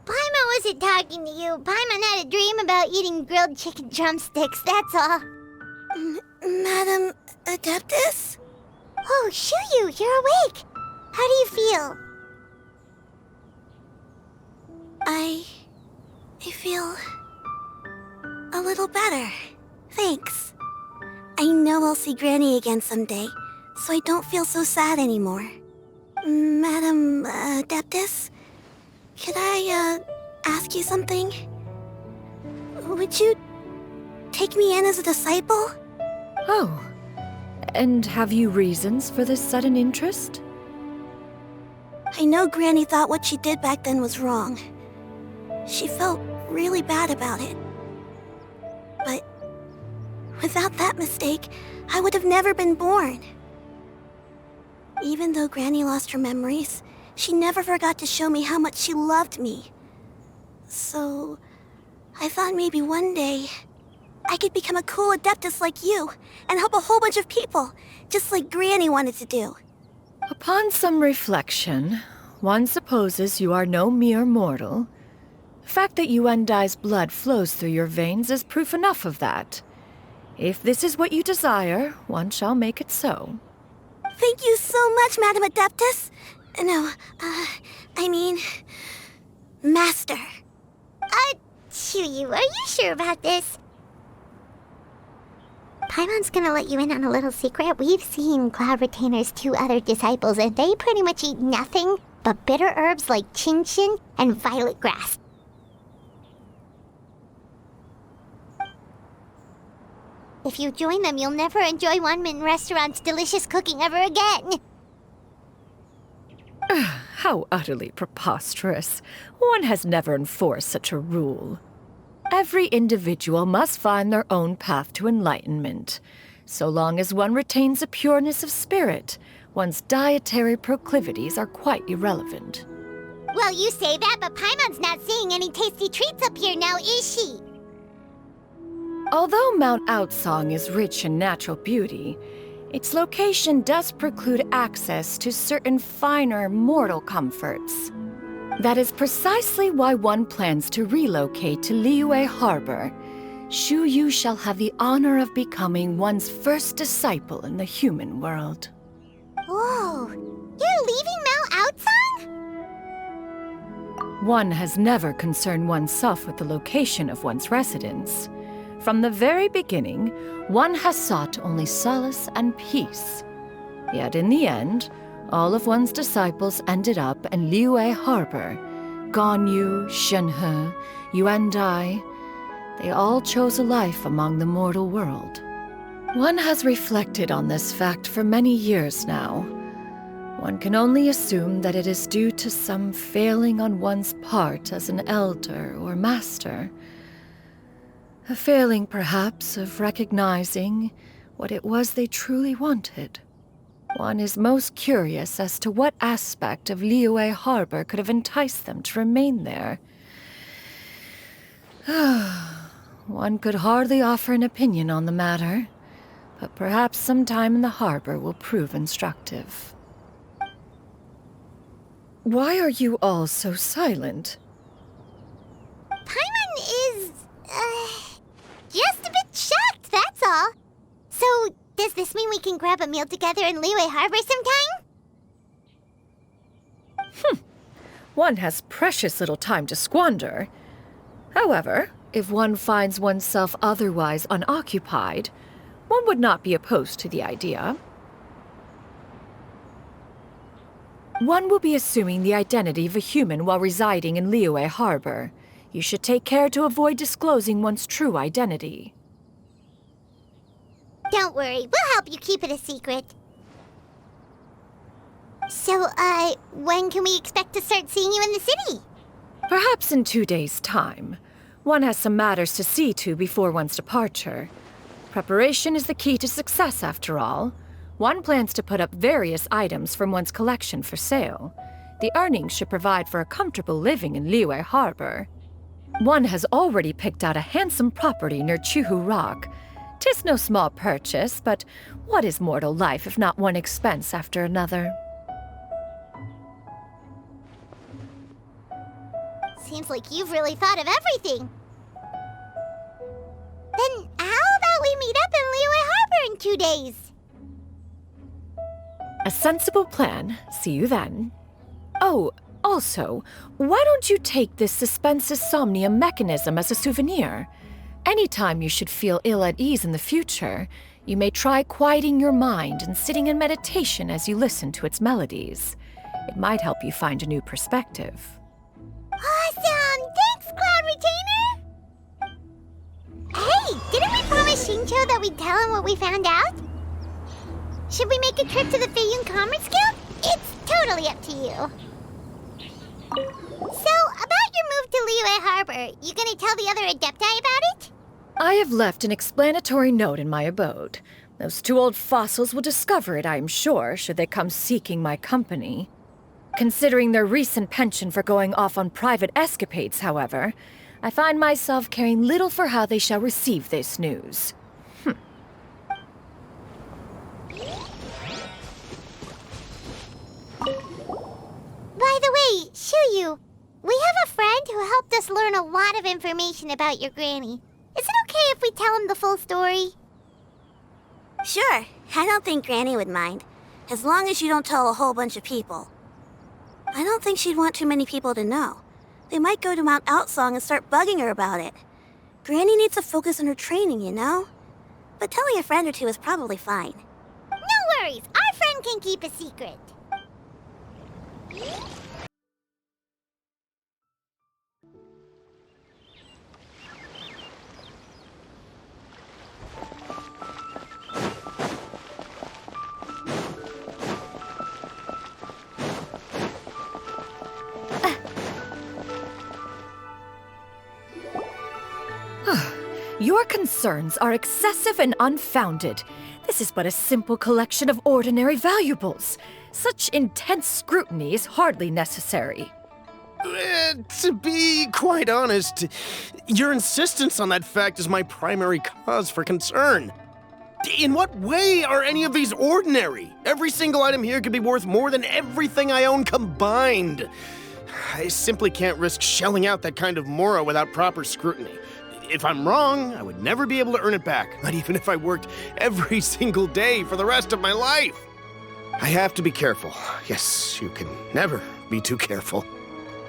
Paimon wasn't talking to you. Paimon had a dream about eating grilled chicken drumsticks, that's all. Madam Adeptus? Oh, Xianyun, you're awake. How do you feel? I feel a little better. Thanks. I know I'll see Granny again someday, so I don't feel so sad anymore. Madam Adeptus, could I ask you something? Would you take me in as a disciple? Oh, and have you reasons for this sudden interest? I know Granny thought what she did back then was wrong. She felt really bad about it. But without that mistake, I would have never been born. Even though Granny lost her memories, she never forgot to show me how much she loved me. So, I thought maybe one day I could become a cool adeptus like you and help a whole bunch of people, just like Granny wanted to do. Upon some reflection, one supposes you are no mere mortal. The fact that Yuendai's blood flows through your veins is proof enough of that. If this is what you desire, one shall make it so. Thank you so much, Madam Adeptus. No, I mean... Master. Xianyun, are you sure about this? Paimon's gonna let you in on a little secret. We've seen Cloud Retainer's 2 other disciples, and they pretty much eat nothing but bitter herbs like chinchin and violet grass. If you join them, you'll never enjoy Wanmin Restaurant's delicious cooking ever again. How utterly preposterous. One has never enforced such a rule. Every individual must find their own path to enlightenment. So long as one retains a pureness of spirit, one's dietary proclivities are quite irrelevant. Well, you say that, but Paimon's not seeing any tasty treats up here now, is she? Although Mount Outsong is rich in natural beauty, Its location does preclude access to certain finer mortal comforts. That is precisely why one plans to relocate to Liyue Harbor. Shu Yu shall have the honor of becoming one's first disciple in the human world. Whoa! You're leaving Mount Outsong? One has never concerned oneself with the location of one's residence. From the very beginning, one has sought only solace and peace. Yet in the end, all of one's disciples ended up in Liyue Harbor. Ganyu, Shenhe, Yuandai. They all chose a life among the mortal world. One has reflected on this fact for many years now. One can only assume that it is due to some failing on one's part as an elder or master. A failing, perhaps, of recognizing what it was they truly wanted. One is most curious as to what aspect of Liyue Harbor could have enticed them to remain there. One could hardly offer an opinion on the matter, but perhaps some time in the harbor will prove instructive. Why are you all so silent? Paimon is, just a bit shocked, that's all. So, does this mean we can grab a meal together in Liyue Harbor sometime? One has precious little time to squander. However, if one finds oneself otherwise unoccupied, one would not be opposed to the idea. One will be assuming the identity of a human while residing in Liyue Harbor. You should take care to avoid disclosing one's true identity. Don't worry, we'll help you keep it a secret. So, when can we expect to start seeing you in the city? Perhaps in 2 days' time. One has some matters to see to before one's departure. Preparation is the key to success, after all. One plans to put up various items from one's collection for sale. The earnings should provide for a comfortable living in Liyue Harbor. One has already picked out a handsome property near Chuhu Rock. 'Tis no small purchase, but what is mortal life if not one expense after another? Seems like you've really thought of everything. Then how about we meet up in Liyue Harbor in 2 days? A sensible plan. See you then. Oh, also, why don't you take this suspensus somnium mechanism as a souvenir? Anytime you should feel ill at ease in the future, you may try quieting your mind and sitting in meditation as you listen to its melodies. It might help you find a new perspective. Awesome! Thanks, Cloud Retainer! Hey, didn't we promise Shincho that we'd tell him what we found out? Should we make a trip to the Feiyun Commerce Guild? It's totally up to you. So, about your move to Liyue Harbor, you gonna tell the other adepti about it? I have left an explanatory note in my abode. Those 2 old fossils will discover it, I am sure, should they come seeking my company. Considering their recent penchant for going off on private escapades, however, I find myself caring little for how they shall receive this news. By the way, Shuyu, we have a friend who helped us learn a lot of information about your granny. Is it okay if we tell him the full story? Sure, I don't think Granny would mind, as long as you don't tell a whole bunch of people. I don't think she'd want too many people to know. They might go to Mount Outsong and start bugging her about it. Granny needs to focus on her training, you know? But telling a friend or two is probably fine. No worries, our friend can keep a secret. Your concerns are excessive and unfounded. This is but a simple collection of ordinary valuables. Such intense scrutiny is hardly necessary. To be quite honest, your insistence on that fact is my primary cause for concern. In what way are any of these ordinary? Every single item here could be worth more than everything I own combined. I simply can't risk shelling out that kind of mora without proper scrutiny. If I'm wrong, I would never be able to earn it back, not even if I worked every single day for the rest of my life. I have to be careful. Yes, you can never be too careful.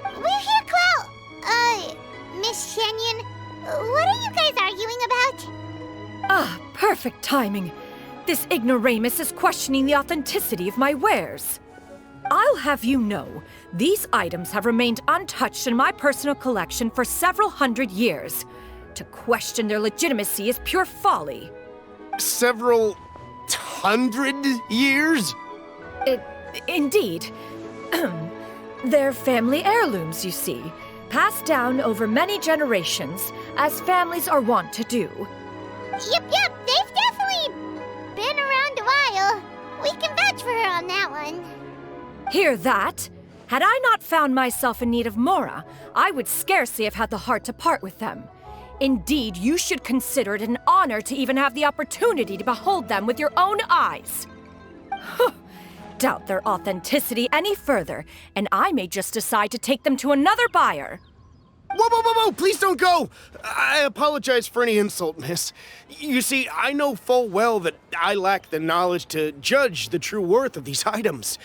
We're here, Clo! Miss Xianyun, what are you guys arguing about? Ah, perfect timing. This ignoramus is questioning the authenticity of my wares. I'll have you know, these items have remained untouched in my personal collection for several hundred years. To question their legitimacy is pure folly. Several hundred years? Indeed. They're family heirlooms, you see, passed down over many generations, as families are wont to do. Yep, they've definitely been around a while. We can vouch for her on that one. Hear that? Had I not found myself in need of mora, I would scarcely have had the heart to part with them. Indeed, you should consider it an honor to even have the opportunity to behold them with your own eyes. Doubt their authenticity any further, and I may just decide to take them to another buyer. Whoa, please don't go! I apologize for any insult, miss. You see, I know full well that I lack the knowledge to judge the true worth of these items.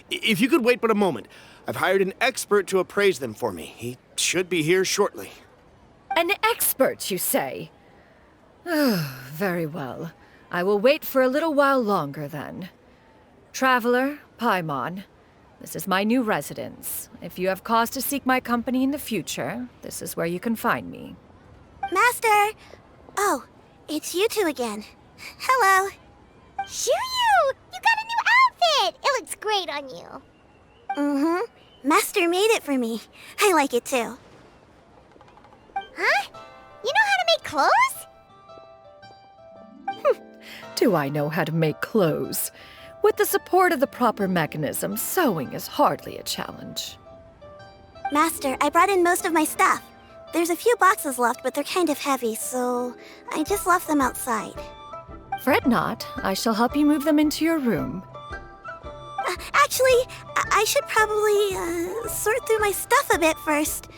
If you could wait but a moment, I've hired an expert to appraise them for me. He should be here shortly. An expert, you say? Very well. I will wait for a little while longer, then. Traveler, Paimon, this is my new residence. If you have cause to seek my company in the future, this is where you can find me. Master! Oh, it's you two again. Hello. Shiryu! You got a new outfit! It looks great on you. Mm-hmm. Master made it for me. I like it too. Huh? You know how to make clothes? Do I know how to make clothes? With the support of the proper mechanism, sewing is hardly a challenge. Master, I brought in most of my stuff. There's a few boxes left, but they're kind of heavy, so I just left them outside. Fret not. I shall help you move them into your room. Actually, I should probably sort through my stuff a bit first.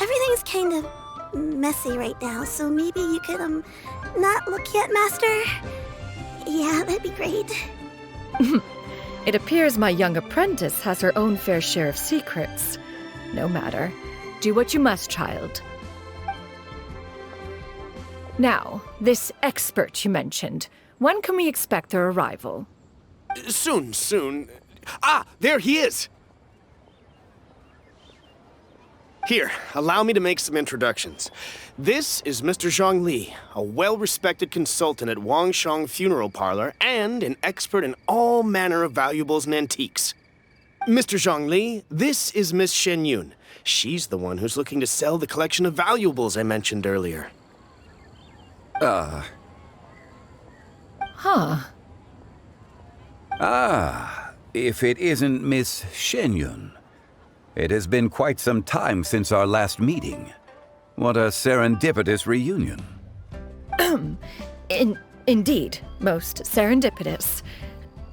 Everything's kind of messy right now, so maybe you could, not look yet, Master? Yeah, that'd be great. It appears my young apprentice has her own fair share of secrets. No matter. Do what you must, child. Now, this expert you mentioned, when can we expect their arrival? Soon. Ah, there he is! Here, allow me to make some introductions. This is Mr. Zhongli, a well-respected consultant at Wangshang Funeral Parlor and an expert in all manner of valuables and antiques. Mr. Zhongli, this is Miss Xianyun. She's the one who's looking to sell the collection of valuables I mentioned earlier. Huh. Ah, if it isn't Miss Xianyun. It has been quite some time since our last meeting. What a serendipitous reunion. Indeed, most serendipitous.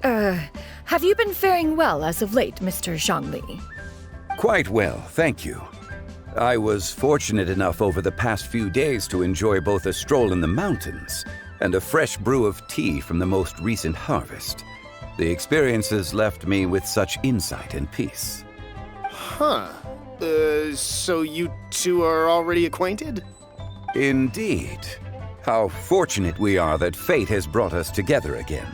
Have you been faring well as of late, Mr. Zhongli? Quite well, thank you. I was fortunate enough over the past few days to enjoy both a stroll in the mountains and a fresh brew of tea from the most recent harvest. The experiences left me with such insight and peace. Huh. So you two are already acquainted? Indeed. How fortunate we are that fate has brought us together again.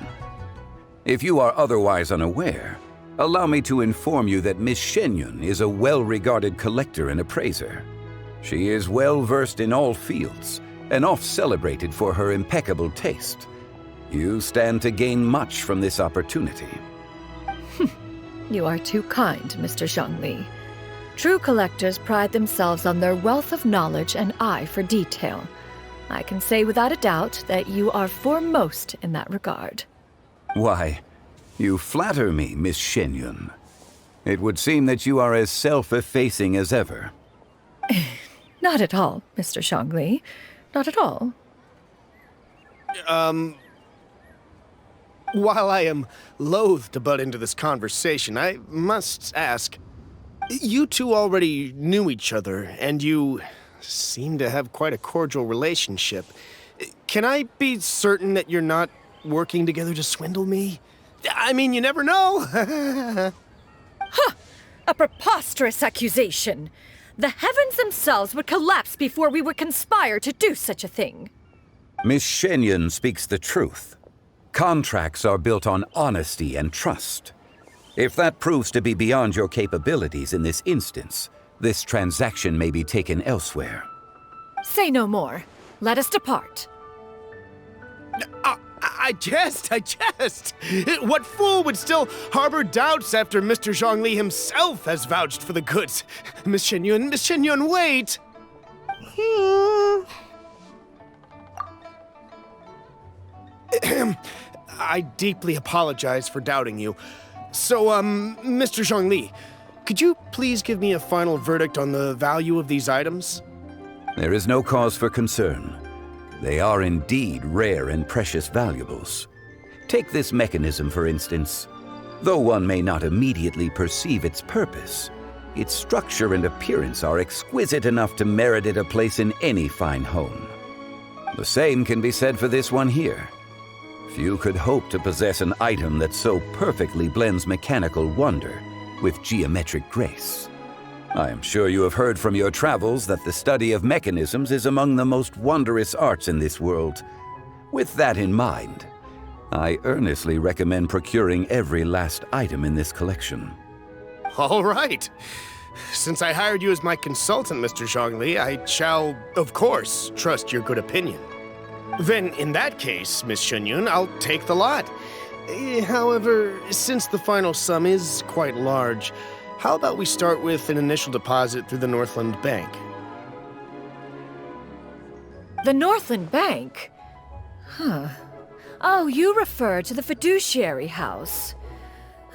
If you are otherwise unaware, allow me to inform you that Miss Xianyun is a well-regarded collector and appraiser. She is well-versed in all fields, and oft-celebrated for her impeccable taste. You stand to gain much from this opportunity. You are too kind, Mr. Zhongli. True collectors pride themselves on their wealth of knowledge and eye for detail. I can say without a doubt that you are foremost in that regard. Why, you flatter me, Miss Xianyun. It would seem that you are as self-effacing as ever. Not at all, Mr. Zhongli. Not at all. While I am loath to butt into this conversation, I must ask, you two already knew each other, and you seem to have quite a cordial relationship. Can I be certain that you're not working together to swindle me? I mean, you never know. Huh! A preposterous accusation. The heavens themselves would collapse before we would conspire to do such a thing. Miss Xianyun speaks the truth. Contracts are built on honesty and trust. If that proves to be beyond your capabilities in this instance, this transaction may be taken elsewhere. Say no more. Let us depart. I jest. What fool would still harbor doubts after Mr. Zhongli himself has vouched for the goods? Miss Xianyun, wait! I deeply apologize for doubting you. So, Mr. Zhongli, could you please give me a final verdict on the value of these items? There is no cause for concern. They are indeed rare and precious valuables. Take this mechanism, for instance. Though one may not immediately perceive its purpose, its structure and appearance are exquisite enough to merit it a place in any fine home. The same can be said for this one here. Few could hope to possess an item that so perfectly blends mechanical wonder with geometric grace. I am sure you have heard from your travels that the study of mechanisms is among the most wondrous arts in this world. With that in mind, I earnestly recommend procuring every last item in this collection. All right. Since I hired you as my consultant, Mr. Zhongli, I shall, of course, trust your good opinion. Then, in that case, Miss Xianyun, I'll take the lot. However, since the final sum is quite large, how about we start with an initial deposit through the Northland Bank? The Northland Bank? Huh. Oh, you refer to the fiduciary house.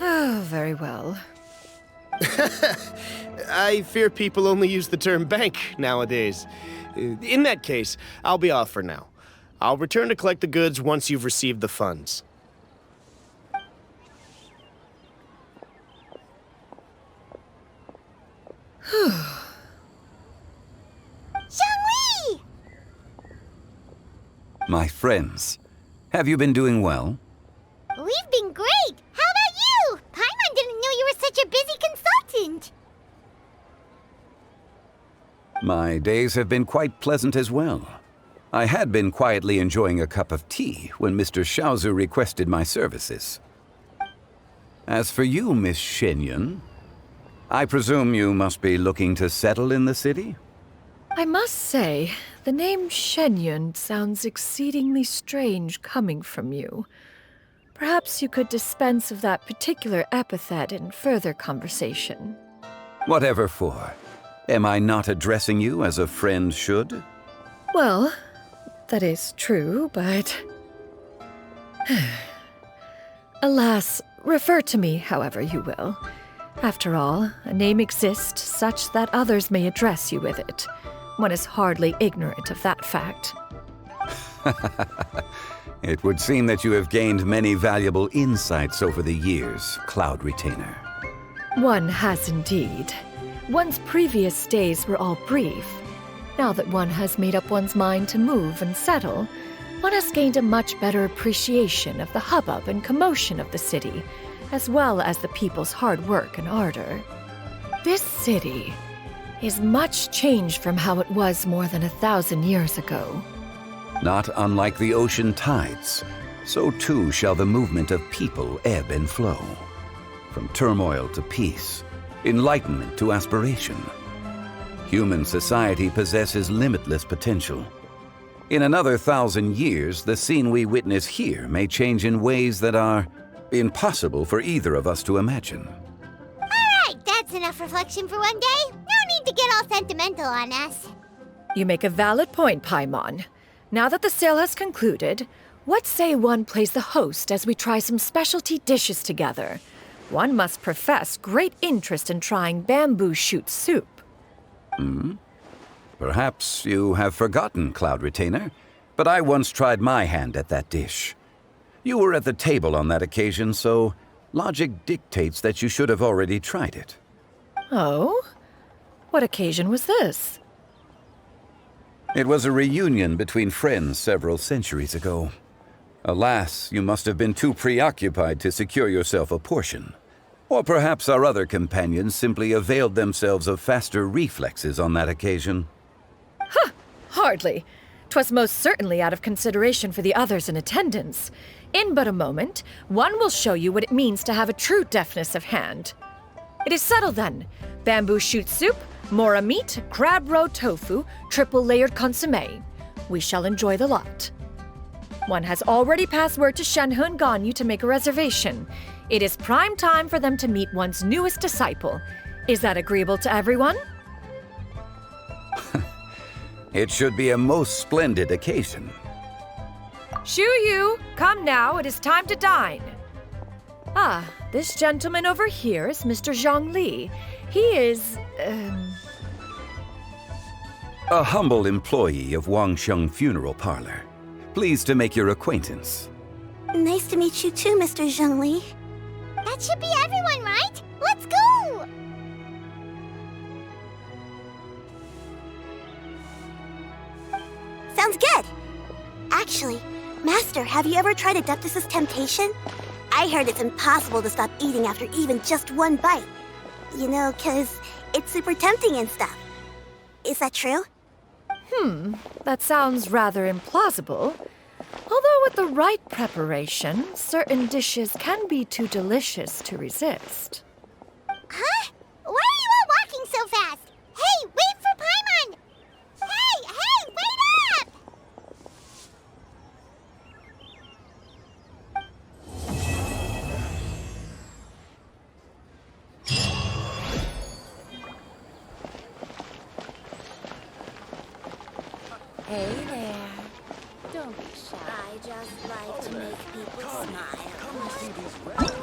Oh, very well. I fear people only use the term bank nowadays. In that case, I'll be off for now. I'll return to collect the goods once you've received the funds. Zhongli! My friends, have you been doing well? We've been great! How about you? Paimon didn't know you were such a busy consultant! My days have been quite pleasant as well. I had been quietly enjoying a cup of tea when Mr. Xiaozu requested my services. As for you, Miss Xianyun, I presume you must be looking to settle in the city? I must say, the name Xianyun sounds exceedingly strange coming from you. Perhaps you could dispense of that particular epithet in further conversation. Whatever for. Am I not addressing you as a friend should? Well, that is true, but... Alas, refer to me however you will. After all, a name exists such that others may address you with it. One is hardly ignorant of that fact. It would seem that you have gained many valuable insights over the years, Cloud Retainer. One has indeed. One's previous days were all brief. Now that one has made up one's mind to move and settle, one has gained a much better appreciation of the hubbub and commotion of the city, as well as the people's hard work and ardor. This city is much changed from how it was more than 1,000 years ago. Not unlike the ocean tides, so too shall the movement of people ebb and flow. From turmoil to peace, enlightenment to aspiration. Human society possesses limitless potential. In another 1,000 years, the scene we witness here may change in ways that are impossible for either of us to imagine. Alright, that's enough reflection for one day. No need to get all sentimental on us. You make a valid point, Paimon. Now that the sale has concluded, what say one plays the host as we try some specialty dishes together? One must profess great interest in trying bamboo shoot soup. Perhaps you have forgotten, Cloud Retainer, but I once tried my hand at that dish. You were at the table on that occasion, so logic dictates that you should have already tried it. Oh? What occasion was this? It was a reunion between friends several centuries ago. Alas, you must have been too preoccupied to secure yourself a portion. Or perhaps our other companions simply availed themselves of faster reflexes on that occasion. Huh! Hardly. 'Twas most certainly out of consideration for the others in attendance. In but a moment, one will show you what it means to have a true deftness of hand. It is settled then. Bamboo shoot soup, mora meat, crab roe tofu, triple-layered consommé. We shall enjoy the lot. One has already passed word to Xianyun and Ganyu to make a reservation. It is prime time for them to meet one's newest disciple. Is that agreeable to everyone? It should be a most splendid occasion. Shu Yu, come now, it is time to dine. Ah, this gentleman over here is Mr. Zhang Li. He is, A humble employee of Wangsheng Funeral Parlor. Pleased to make your acquaintance. Nice to meet you too, Mr. Zhengli. That should be everyone, right? Let's go! Sounds good! Actually, Master, have you ever tried Adeptus' temptation? I heard it's impossible to stop eating after even just one bite. You know, 'cause it's super tempting and stuff. Is that true? That sounds rather implausible. Although with the right preparation, certain dishes can be too delicious to resist. Huh? Why are you all walking so fast? Hey, wait for Paimon! Hey, wait up! Hey there. Don't be shy. I just like to make people smile.